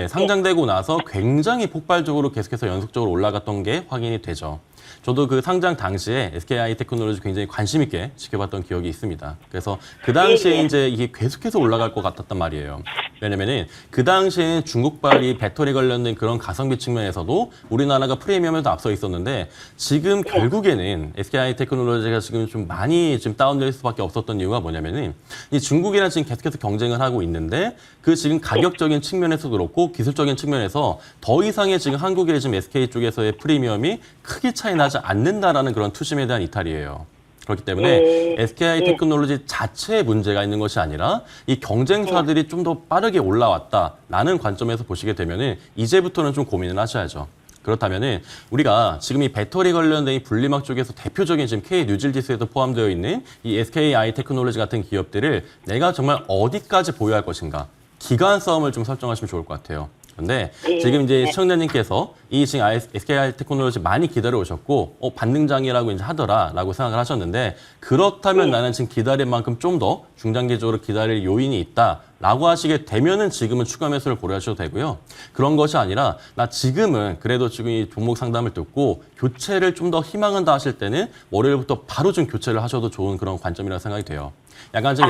상장되고 나서 굉장히 폭발적으로 계속해서 연속적으로 올라갔던 게 확인이 되죠. 저도 그 상장 당시에 SKI 테크놀로지 굉장히 관심 있게 지켜봤던 기억이 있습니다. 그래서 그 당시에 이제 이게 계속해서 올라갈 것 같았단 말이에요. 왜냐면은 그 당시에는 중국발이 배터리 관련된 그런 가성비 측면에서도 우리나라가 프리미엄에도 앞서 있었는데 지금 결국에는 SKI 테크놀로지가 지금 좀 많이 지금 다운될 수밖에 없었던 이유가 뭐냐면은 이 중국이랑 지금 계속해서 경쟁을 하고 있는데 그 지금 가격적인 측면에서도 그렇고 기술적인 측면에서 더 이상의 지금 한국의 지금 SK 쪽에서의 프리미엄이 크게 차이 나지 않는다라는 그런 투심에 대한 이탈이에요. 그렇기 때문에 SKI 테크놀로지 자체에 문제가 있는 것이 아니라 이 경쟁사들이 좀 더 빠르게 올라왔다라는 관점에서 보시게 되면은 이제부터는 좀 고민을 하셔야죠. 그렇다면은 우리가 지금 이 배터리 관련된 이 분리막 쪽에서 대표적인 지금 K 뉴질 지수에도 포함되어 있는 이 SKI 테크놀로지 같은 기업들을 내가 정말 어디까지 보유할 것인가? 기간 싸움을 좀 설정하시면 좋을 것 같아요. 근데 예, 지금 이제 예. 시청자님께서 이 지금 SKI 테크놀로지 많이 기다려 오셨고 반등장이라고 이제 하더라라고 생각을 하셨는데 그렇다면 나는 지금 기다릴 만큼 좀 더 중장기적으로 기다릴 요인이 있다라고 하시게 되면은 지금은 추가 매수를 고려하셔도 되고요. 그런 것이 아니라 나 지금은 그래도 지금 이 종목 상담을 듣고 교체를 좀 더 희망한다 하실 때는 월요일부터 바로 좀 교체를 하셔도 좋은 그런 관점이라고 생각이 돼요. 약간 좀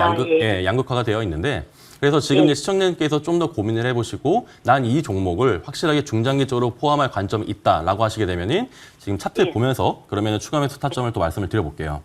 양극화가 되어 있는데 그래서 지금 이제 시청자님께서 좀 더 고민을 해보시고 난 이 종목을 확실하게 중장기적으로 포함할 관점이 있다라고 하시게 되면은 지금 차트 보면서 그러면은 추가 매수 타점을 또 말씀을 드려볼게요.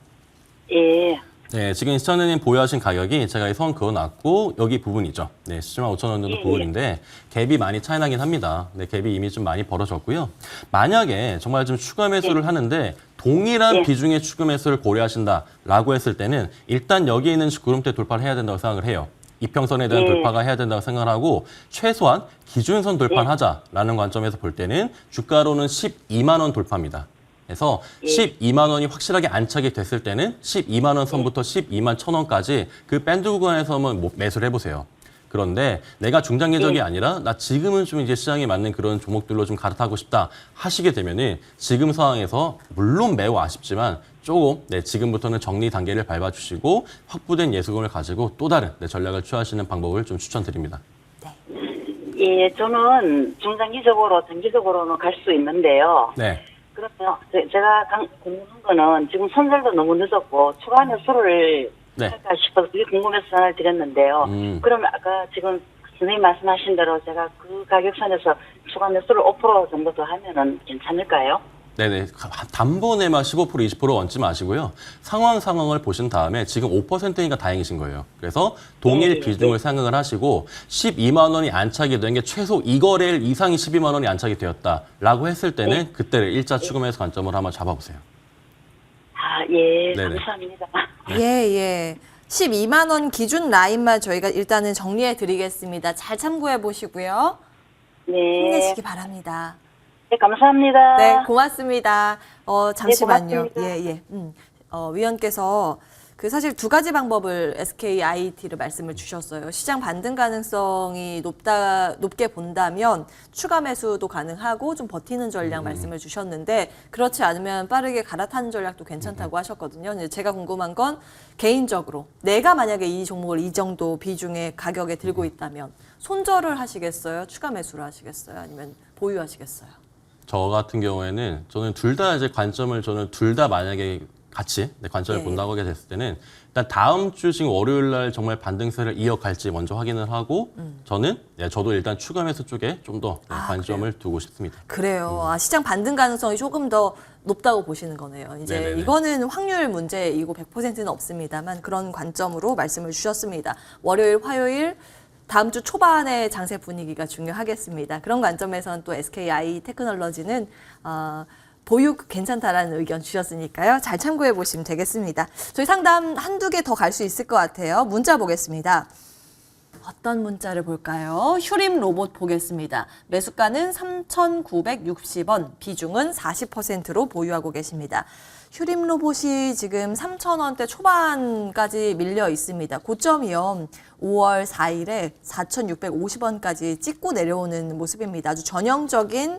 예. 네, 지금 시청자님 보유하신 가격이 제가 선 그어놨고 여기 부분이죠. 네, 17만 5천 원 정도 부분인데 갭이 많이 차이 나긴 합니다. 네, 갭이 이미 좀 많이 벌어졌고요. 만약에 정말 좀 추가 매수를 하는데 동일한 비중의 추가 매수를 고려하신다라고 했을 때는 일단 여기에 있는 구름대 돌파를 해야 된다고 생각을 해요. 이평선에 대한 돌파가 해야 된다고 생각을 하고 최소한 기준선 돌파를 하자라는 관점에서 볼 때는 주가로는 12만 원 돌파입니다. 그래서 12만 원이 확실하게 안착이 됐을 때는 12만 원 선부터 12만 1천 원까지 그 밴드 구간에서 한번 매수를 해보세요. 그런데 내가 중장기적이 아니라 나 지금은 좀 이제 시장에 맞는 그런 종목들로 좀 갈아타고 싶다 하시게 되면은 지금 상황에서 물론 매우 아쉽지만 조금 지금부터는 정리 단계를 밟아주시고 확보된 예수금을 가지고 또 다른 전략을 취하시는 방법을 좀 추천드립니다. 예, 저는 중장기적으로, 장기적으로는 갈 수 있는데요. 네. 그러면 제가 궁금한 거는 지금 손절도 너무 늦었고 추가 매수를 할까 싶어서 그게 궁금해서 전화를 드렸는데요. 그러면 아까 지금 선생님 말씀하신 대로 제가 그 가격선에서 추가 매수를 5% 정도 더 하면은 괜찮을까요? 네네. 단번에만 15%, 20% 얹지 마시고요. 상황을 보신 다음에 지금 5%니까 다행이신 거예요. 그래서 동일 비중을 생각을 하시고 12만 원이 안착이 된 게 최소 이거래일 이상이 12만 원이 안착이 되었다라고 했을 때는 그때를 일자 추금해서 관점을 한번 잡아보세요. 아, 예. 네네. 감사합니다. 예. 12만 원 기준 라인만 저희가 일단은 정리해 드리겠습니다. 잘 참고해 보시고요. 네. 힘내시기 바랍니다. 네, 감사합니다. 네, 고맙습니다. 잠시만요. 네, 고맙습니다. 예. 위원께서 그 사실 두 가지 방법을 SKIT를 말씀을 주셨어요. 시장 반등 가능성이 높게 본다면 추가 매수도 가능하고 좀 버티는 전략 말씀을 주셨는데 그렇지 않으면 빠르게 갈아타는 전략도 괜찮다고 하셨거든요. 이제 제가 궁금한 건 개인적으로 내가 만약에 이 종목을 이 정도 비중의 가격에 들고 있다면 손절을 하시겠어요? 추가 매수를 하시겠어요? 아니면 보유하시겠어요? 저 같은 경우에는 저는 둘 다 이제 관점을 둘 다 만약에 같이 관점을 본다고 하게 됐을 때는 일단 다음 주 지금 월요일 날 정말 반등세를 이어갈지 먼저 확인을 하고 저도 일단 추가 매수 쪽에 좀 더 관점을 두고 싶습니다. 그래요. 시장 반등 가능성이 조금 더 높다고 보시는 거네요. 이제 네네네. 이거는 확률 문제이고 100%는 없습니다만 그런 관점으로 말씀을 주셨습니다. 월요일, 화요일 다음 주 초반의 장세 분위기가 중요하겠습니다. 그런 관점에서는 또 SKI 테크놀로지는 보유 괜찮다라는 의견 주셨으니까요. 잘 참고해 보시면 되겠습니다. 저희 상담 한두 개 더 갈 수 있을 것 같아요. 문자 보겠습니다. 어떤 문자를 볼까요? 휴림 로봇 보겠습니다. 매수가는 3,960원, 비중은 40%로 보유하고 계십니다. 휴림 로봇이 지금 3,000원대 초반까지 밀려 있습니다. 고점이요. 5월 4일에 4,650원까지 찍고 내려오는 모습입니다. 아주 전형적인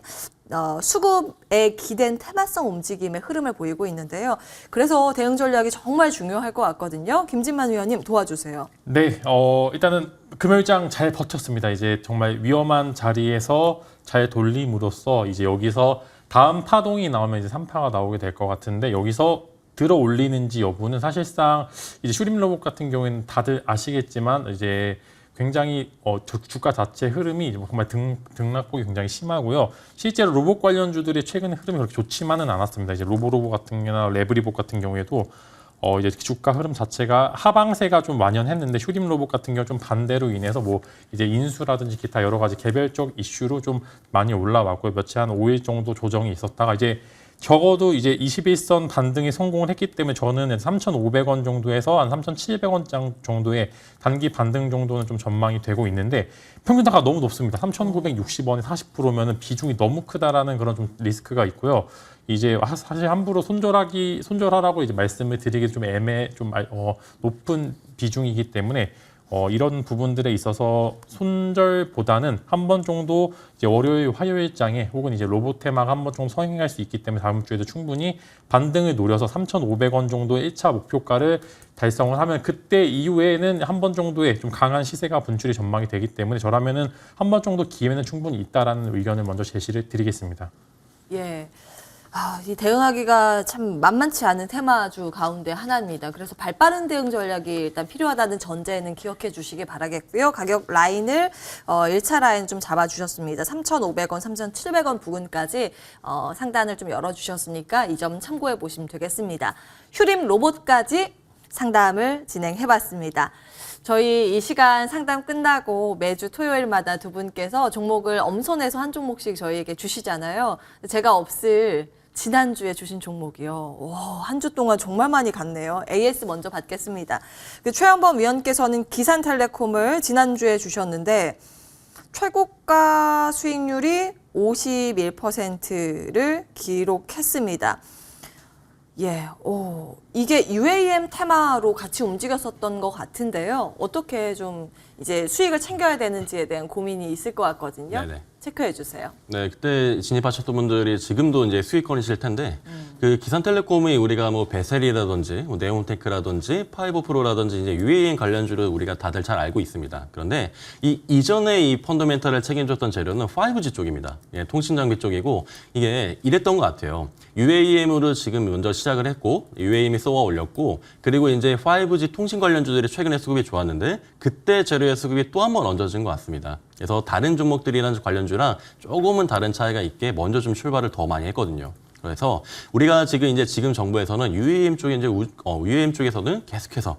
수급에 기댄 테마성 움직임의 흐름을 보이고 있는데요. 그래서 대응 전략이 정말 중요할 것 같거든요. 김진만 위원님 도와주세요. 네, 일단은 금요일장 잘 버텼습니다. 이제 정말 위험한 자리에서 잘 돌림으로써 이제 여기서 다음 파동이 나오면 이제 3파가 나오게 될 것 같은데 여기서 들어 올리는지 여부는 사실상 이제 슈림 로봇 같은 경우에는 다들 아시겠지만 이제 굉장히 주가 자체 흐름이 정말 등락폭이 굉장히 심하고요. 실제로 로봇 관련주들의 최근 흐름이 그렇게 좋지만은 않았습니다. 이제 로보로봇 같은 경우나 레브리봇 같은 경우에도 이제 주가 흐름 자체가 하방세가 좀 만연했는데 휴림 로봇 같은 경우 좀 반대로 인해서 뭐 이제 인수라든지 기타 여러 가지 개별적 이슈로 좀 많이 올라왔고요. 며칠 한 5일 정도 조정이 있었다가 이제 적어도 이제 21선 반등에 성공을 했기 때문에 저는 3,500원 정도에서 한 3,700원 정도의 단기 반등 정도는 좀 전망이 되고 있는데 평균가가 너무 높습니다. 3,960원에 40%면은 비중이 너무 크다라는 그런 좀 리스크가 있고요. 이제 사실 함부로 손절하라고 이제 말씀을 드리기 좀 높은 비중이기 때문에 이런 부분들에 있어서 손절보다는 한 번 정도 이제 월요일, 화요일장에 혹은 이제 로보테마가 한 번 정도 성행할 수 있기 때문에 다음 주에도 충분히 반등을 노려서 3,500원 정도의 1차 목표가를 달성을 하면 그때 이후에는 한 번 정도의 좀 강한 시세가 분출이 전망이 되기 때문에 저라면은 한 번 정도 기회는 충분히 있다라는 의견을 먼저 제시를 드리겠습니다. 예. 이 대응하기가 참 만만치 않은 테마주 가운데 하나입니다. 그래서 발빠른 대응 전략이 일단 필요하다는 전제는 기억해 주시기 바라겠고요. 가격 라인을 1차 라인 좀 잡아주셨습니다. 3,500원, 3,700원 부근까지 상단을 좀 열어주셨으니까 이 점 참고해 보시면 되겠습니다. 휴림 로봇까지 상담을 진행해봤습니다. 저희 이 시간 상담 끝나고 매주 토요일마다 두 분께서 종목을 엄선해서 한 종목씩 저희에게 주시잖아요. 제가 없을 지난주에 주신 종목이요. 한 주 동안 정말 많이 갔네요. AS 먼저 받겠습니다. 최현범 위원께서는 기산텔레콤을 지난주에 주셨는데 최고가 수익률이 51%를 기록했습니다. 예, 이게 UAM 테마로 같이 움직였었던 것 같은데요. 어떻게 좀 이제 수익을 챙겨야 되는지에 대한 고민이 있을 것 같거든요. 네네. 체크해 주세요. 네, 그때 진입하셨던 분들이 지금도 이제 수익권이실 텐데 그 기산텔레콤이 우리가 뭐 베셀이라든지 뭐 네온테크라든지 파이브프로라든지 이제 UAM 관련주를 우리가 다들 잘 알고 있습니다. 그런데 이 이전에 이 펀더멘탈을 책임졌던 재료는 5G 쪽입니다. 예, 통신 장비 쪽이고 이게 이랬던 것 같아요. UAM으로 지금 먼저 시작을 했고 UAM이 쏘아 올렸고 그리고 이제 5G 통신 관련주들이 최근에 수급이 좋았는데 그때 재료의 수급이 또 한 번 얹어진 것 같습니다. 그래서 다른 종목들이랑 관련주랑 조금은 다른 차이가 있게 먼저 좀 출발을 더 많이 했거든요. 그래서 우리가 지금 정부에서는 UAM 쪽에 이제 UAM 쪽에서는 계속해서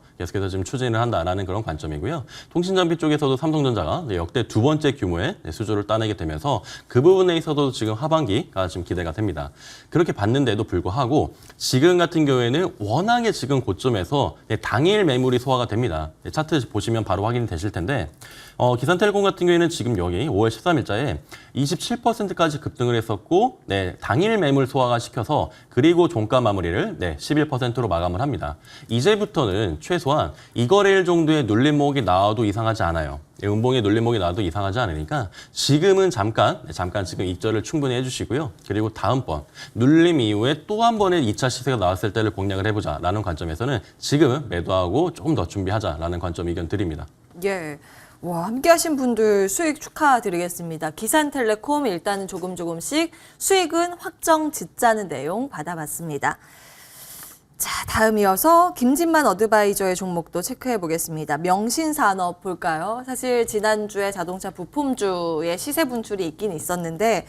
지금 추진을 한다라는 그런 관점이고요. 통신장비 쪽에서도 삼성전자가 역대 두 번째 규모의 수주를 따내게 되면서 그 부분에 있어서도 지금 하반기가 지금 기대가 됩니다. 그렇게 봤는데도 불구하고 지금 같은 경우에는 워낙에 지금 고점에서 당일 매물이 소화가 됩니다. 차트 보시면 바로 확인이 되실 텐데 기산텔레콤 같은 경우에는 지금 여기 5월 13일자에 27%까지 급등을 했었고 당일 매물 소화가 시켜서 그리고 종가 마무리를 11%로 마감을 합니다. 이제부터는 최소한 이 거래일 정도의 눌림목이 나와도 이상하지 않아요. 음봉의 눌림목이 나와도 이상하지 않으니까 지금은 잠깐 지금 입절을 충분히 해주시고요. 그리고 다음번 눌림 이후에 또 한 번의 2차 시세가 나왔을 때를 공략을 해보자라는 관점에서는 지금은 매도하고 조금 더 준비하자라는 관점 의견 드립니다. 예. 와, 함께 하신 분들 수익 축하드리겠습니다. 기산텔레콤 일단은 조금씩 수익은 확정 짓자는 내용 받아봤습니다. 자, 다음 이어서 김진만 어드바이저의 종목도 체크해 보겠습니다. 명신산업 볼까요? 사실 지난주에 자동차 부품주의 시세 분출이 있긴 있었는데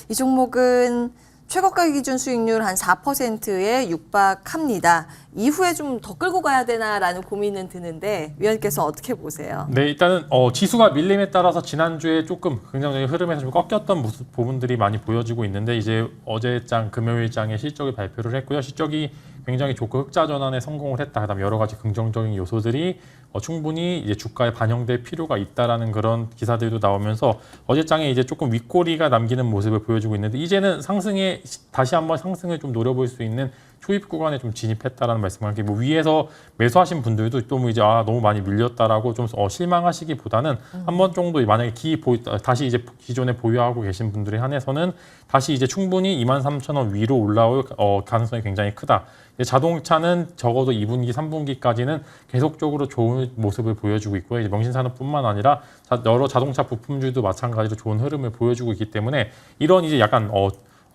이 종목은 최고가 기준 수익률 한 4%에 육박합니다. 이후에 좀 더 끌고 가야 되나라는 고민은 드는데 위원께서 어떻게 보세요? 네, 일단은 지수가 밀림에 따라서 지난주에 조금 긍정적인 흐름에서 좀 꺾였던 부분들이 많이 보여지고 있는데 이제 어제장 금요일장에 실적을 발표를 했고요. 실적이 굉장히 좋고 흑자 전환에 성공을 했다. 그다음에 여러 가지 긍정적인 요소들이 충분히 이제 주가에 반영될 필요가 있다라는 그런 기사들도 나오면서 어제장에 이제 조금 윗꼬리가 남기는 모습을 보여주고 있는데 이제는 다시 한번 상승을 좀 노려볼 수 있는 초입 구간에 좀 진입했다라는 말씀을 하기 뭐 위에서 매수하신 분들도 또 뭐 이제 너무 많이 밀렸다라고 좀 실망하시기보다는 한 번 정도 만약에 다시 이제 기존에 보유하고 계신 분들에 한해서는 다시 이제 충분히 23,000원 위로 올라올 가능성이 굉장히 크다. 자동차는 적어도 2분기, 3분기까지는 계속적으로 좋은 모습을 보여주고 있고요. 이제 명신산업뿐만 아니라 여러 자동차 부품주도 마찬가지로 좋은 흐름을 보여주고 있기 때문에 이런 이제 약간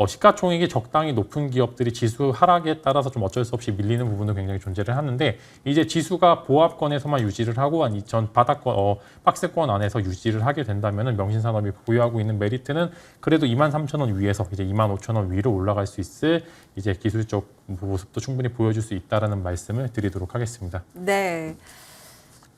시가총액이 적당히 높은 기업들이 지수 하락에 따라서 좀 어쩔 수 없이 밀리는 부분도 굉장히 존재를 하는데 이제 지수가 보합권에서만 유지를 하고 한 이전 바닥권 박스권 안에서 유지를 하게 된다면은 명신산업이 보유하고 있는 메리트는 그래도 23,000원 위에서 이제 25,000원 위로 올라갈 수 있을 이제 기술적 모습도 충분히 보여줄 수 있다라는 말씀을 드리도록 하겠습니다. 네.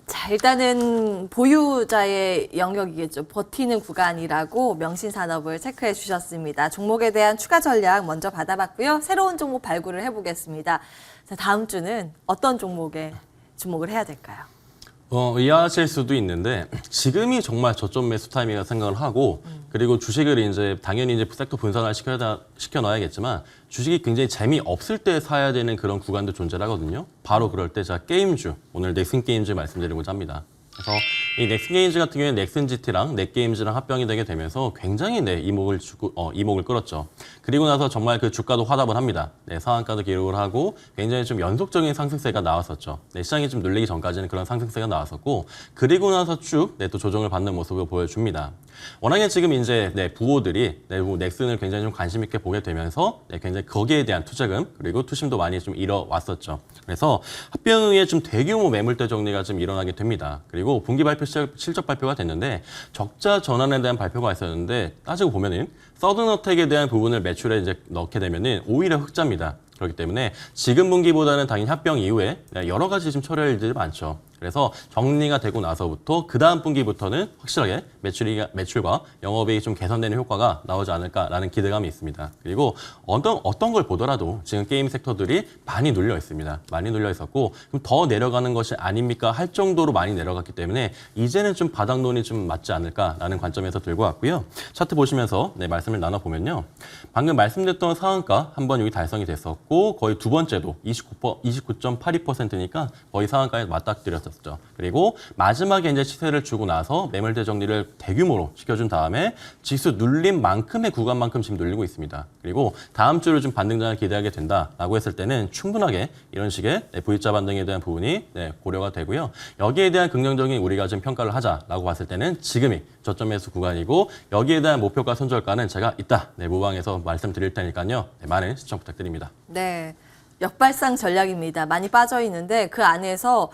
자, 일단은 보유자의 영역이겠죠. 버티는 구간이라고 명신산업을 체크해 주셨습니다. 종목에 대한 추가 전략 먼저 받아봤고요. 새로운 종목 발굴을 해보겠습니다. 자, 다음 주는 어떤 종목에 주목을 해야 될까요? 이해하실 수도 있는데 지금이 정말 저점 매수 타이밍이라고 생각을 하고 그리고 주식을 이제 당연히 이제 섹터 분산을 시켜놔야겠지만 주식이 굉장히 재미없을 때 사야 되는 그런 구간도 존재하거든요. 바로 그럴 때 제가 게임주, 오늘 넥슨 게임즈 말씀드리고자 합니다. 그래서 이 넥슨게임즈 같은 경우에는 넥슨GT랑 넥게임즈랑 합병이 되게 되면서 굉장히 이목을 끌었죠. 그리고 나서 정말 그 주가도 화답을 합니다. 네, 상한가도 기록을 하고 굉장히 좀 연속적인 상승세가 나왔었죠. 네, 시장이 좀 눌리기 전까지는 그런 상승세가 나왔었고 그리고 나서 쭉 또 조정을 받는 모습을 보여줍니다. 워낙에 지금 이제 부호들이 넥슨을 굉장히 좀 관심 있게 보게 되면서 굉장히 거기에 대한 투자금 그리고 투심도 많이 좀 일어왔었죠. 그래서 합병 후에 좀 대규모 매물대 정리가 좀 일어나게 됩니다. 그리고 분기 발표 실적 발표가 됐는데 적자 전환에 대한 발표가 있었는데 따지고 보면은 서든어택에 대한 부분을 매출에 이제 넣게 되면은 오히려 흑자입니다. 그렇기 때문에 지금 분기보다는 당연히 합병 이후에 여러 가지 좀 처리할 일들이 많죠. 그래서 정리가 되고 나서부터 그 다음 분기부터는 확실하게 매출과 영업이익이 좀 개선되는 효과가 나오지 않을까라는 기대감이 있습니다. 그리고 어떤 걸 보더라도 지금 게임 섹터들이 많이 눌려 있습니다. 많이 눌려 있었고 그럼 더 내려가는 것이 아닙니까 할 정도로 많이 내려갔기 때문에 이제는 좀 바닥론이 좀 맞지 않을까라는 관점에서 들고 왔고요. 차트 보시면서 말씀을 나눠보면요. 방금 말씀드렸던 상한가 한번 여기 달성이 됐었고 거의 두 번째도 29.82%니까 거의 상한가에 맞닥뜨렸었죠. 그리고 마지막에 이제 시세를 주고 나서 매물대 정리를 대규모로 시켜준 다음에 지수 눌린 만큼의 구간만큼 지금 눌리고 있습니다. 그리고 다음 주를 좀 반등장을 기대하게 된다라고 했을 때는 충분하게 이런 식의 V자 반등에 대한 부분이 고려가 되고요. 여기에 대한 긍정적인 우리가 좀 평가를 하자라고 봤을 때는 지금이 저점 매수 구간이고 여기에 대한 목표가 손절가는 제가 이따 모방해서 말씀드릴 테니까요. 많은 시청 부탁드립니다. 네. 역발상 전략입니다. 많이 빠져 있는데 그 안에서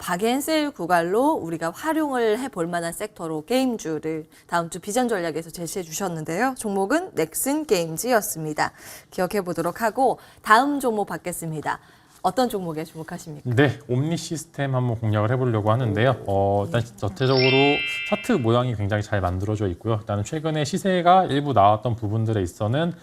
박앤셀 구간로 우리가 활용을 해볼 만한 섹터로 게임주를 다음 주 비전 전략에서 제시해 주셨는데요. 종목은 넥슨 게임즈였습니다. 기억해 보도록 하고 다음 종목 받겠습니다. 어떤 종목에 주목하십니까? 네, 옴니 시스템 한번 공략을 해보려고 하는데요. 일단 전체적으로 차트 모양이 굉장히 잘 만들어져 있고요. 일단은 최근에 시세가 일부 나왔던 부분들에 있어서는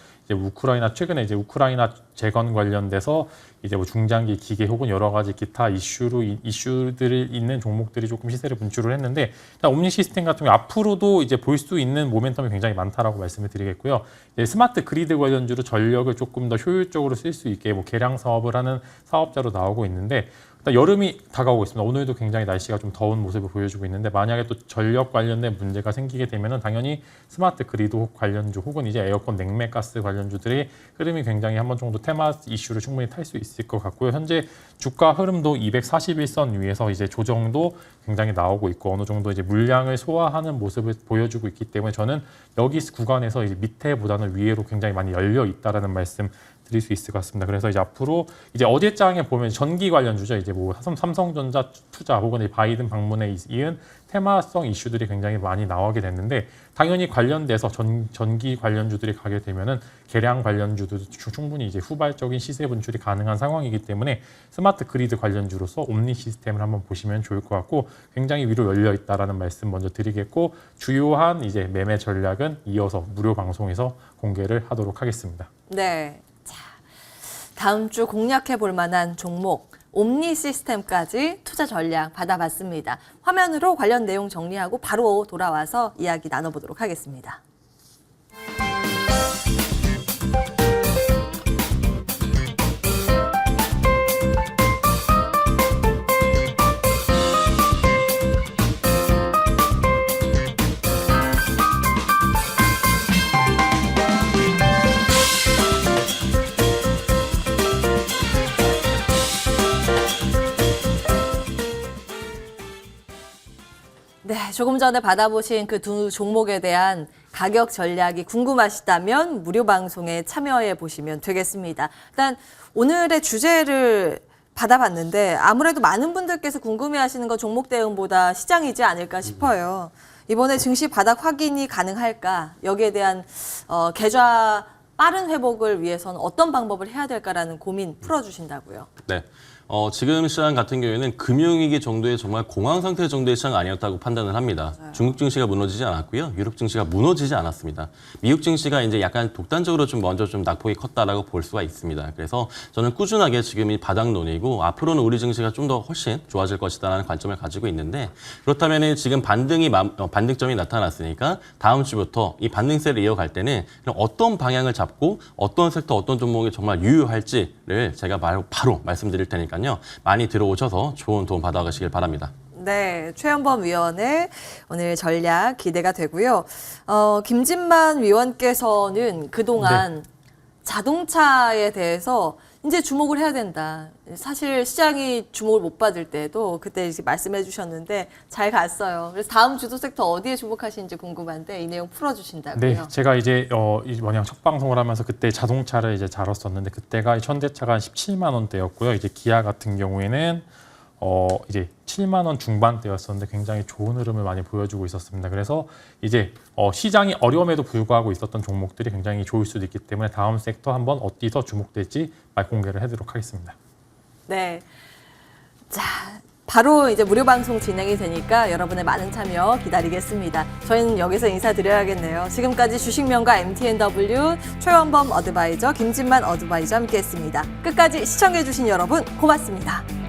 최근에 우크라이나 재건 관련돼서 이제 뭐 중장기 기계 혹은 여러 가지 기타 이슈들이 있는 종목들이 조금 시세를 분출을 했는데 일단 옴니 시스템 같은 경우 앞으로도 이제 볼 수 있는 모멘텀이 굉장히 많다라고 말씀을 드리겠고요. 스마트 그리드 관련주로 전력을 조금 더 효율적으로 쓸 수 있게 뭐 개량 사업을 하는 사업자로 나오고 있는데 일단 여름이 다가오고 있습니다. 오늘도 굉장히 날씨가 좀 더운 모습을 보여주고 있는데 만약에 또 전력 관련된 문제가 생기게 되면은 당연히 스마트 그리드 관련주 혹은 이제 에어컨 냉매가스 관련주들의 흐름이 굉장히 한 번 정도 테마 이슈를 충분히 탈 수 있을 것 같고요. 현재 주가 흐름도 241선 위에서 이제 조정도 굉장히 나오고 있고 어느 정도 이제 물량을 소화하는 모습을 보여주고 있기 때문에 저는 여기 구간에서 이제 밑에보다는 위에로 굉장히 많이 열려 있다라는 말씀 드릴 수 있을 것 같습니다. 그래서 이제 앞으로 이제 어제 장에 보면 전기 관련주죠. 이제 뭐 삼성전자 투자 혹은 바이든 방문에 이은 테마성 이슈들이 굉장히 많이 나오게 됐는데 당연히 관련돼서 전기 관련주들이 가게 되면은 개량 관련주도 충분히 이제 후발적인 시세 분출이 가능한 상황이기 때문에 스마트 그리드 관련주로서 옴니 시스템을 한번 보시면 좋을 것 같고 굉장히 위로 열려 있다라는 말씀 먼저 드리겠고 주요한 이제 매매 전략은 이어서 무료 방송에서 공개를 하도록 하겠습니다. 네. 다음 주 공략해 볼 만한 종목 옴니 시스템까지 투자 전략 받아봤습니다. 화면으로 관련 내용 정리하고 바로 돌아와서 이야기 나눠보도록 하겠습니다. 네, 조금 전에 받아보신 그 두 종목에 대한 가격 전략이 궁금하시다면 무료 방송에 참여해 보시면 되겠습니다. 일단 오늘의 주제를 받아봤는데 아무래도 많은 분들께서 궁금해하시는 건 종목 대응보다 시장이지 않을까 싶어요. 이번에 증시 바닥 확인이 가능할까? 여기에 대한 계좌 빠른 회복을 위해서는 어떤 방법을 해야 될까라는 고민 풀어주신다고요. 네. 지금 시장 같은 경우에는 금융위기 정도의 정말 공황 상태 정도의 시장 아니었다고 판단을 합니다. 중국 증시가 무너지지 않았고요. 유럽 증시가 무너지지 않았습니다. 미국 증시가 이제 약간 독단적으로 좀 먼저 좀 낙폭이 컸다라고 볼 수가 있습니다. 그래서 저는 꾸준하게 지금이 바닥론이고 앞으로는 우리 증시가 좀 더 훨씬 좋아질 것이다라는 관점을 가지고 있는데 그렇다면은 지금 반등점이 나타났으니까 다음 주부터 이 반등세를 이어갈 때는 그럼 어떤 방향을 잡고 어떤 섹터 어떤 종목이 정말 유효할지를 제가 바로 말씀드릴 테니까요. 많이 들어오셔서 좋은 도움 받아가시길 바랍니다. 네, 최현범 위원의 오늘 전략 기대가 되고요. 김진만 위원께서는 그동안 자동차에 대해서 이제 주목을 해야 된다. 사실 시장이 주목을 못 받을 때도 그때 이렇게 말씀해 주셨는데 잘 갔어요. 그래서 다음 주도 섹터 어디에 주목하시는지 궁금한데 이 내용 풀어주신다고요. 네, 제가 이제 첫 방송을 하면서 그때 자동차를 이제 다뤘었는데 그때가 현대차가 한 17만 원대였고요. 이제 기아 같은 경우에는 이제 7만 원 중반대였었는데 굉장히 좋은 흐름을 많이 보여주고 있었습니다. 그래서 이제 시장이 어려움에도 불구하고 있었던 종목들이 굉장히 좋을 수도 있기 때문에 다음 섹터 한번 어디서 주목될지 공개를 해드리도록 하겠습니다. 네. 자, 바로 이제 무료 방송 진행이 되니까 여러분의 많은 참여 기다리겠습니다. 저희는 여기서 인사드려야겠네요. 지금까지 주식명가 MTNW 최원범 어드바이저, 김진만 어드바이저 함께했습니다. 끝까지 시청해주신 여러분 고맙습니다.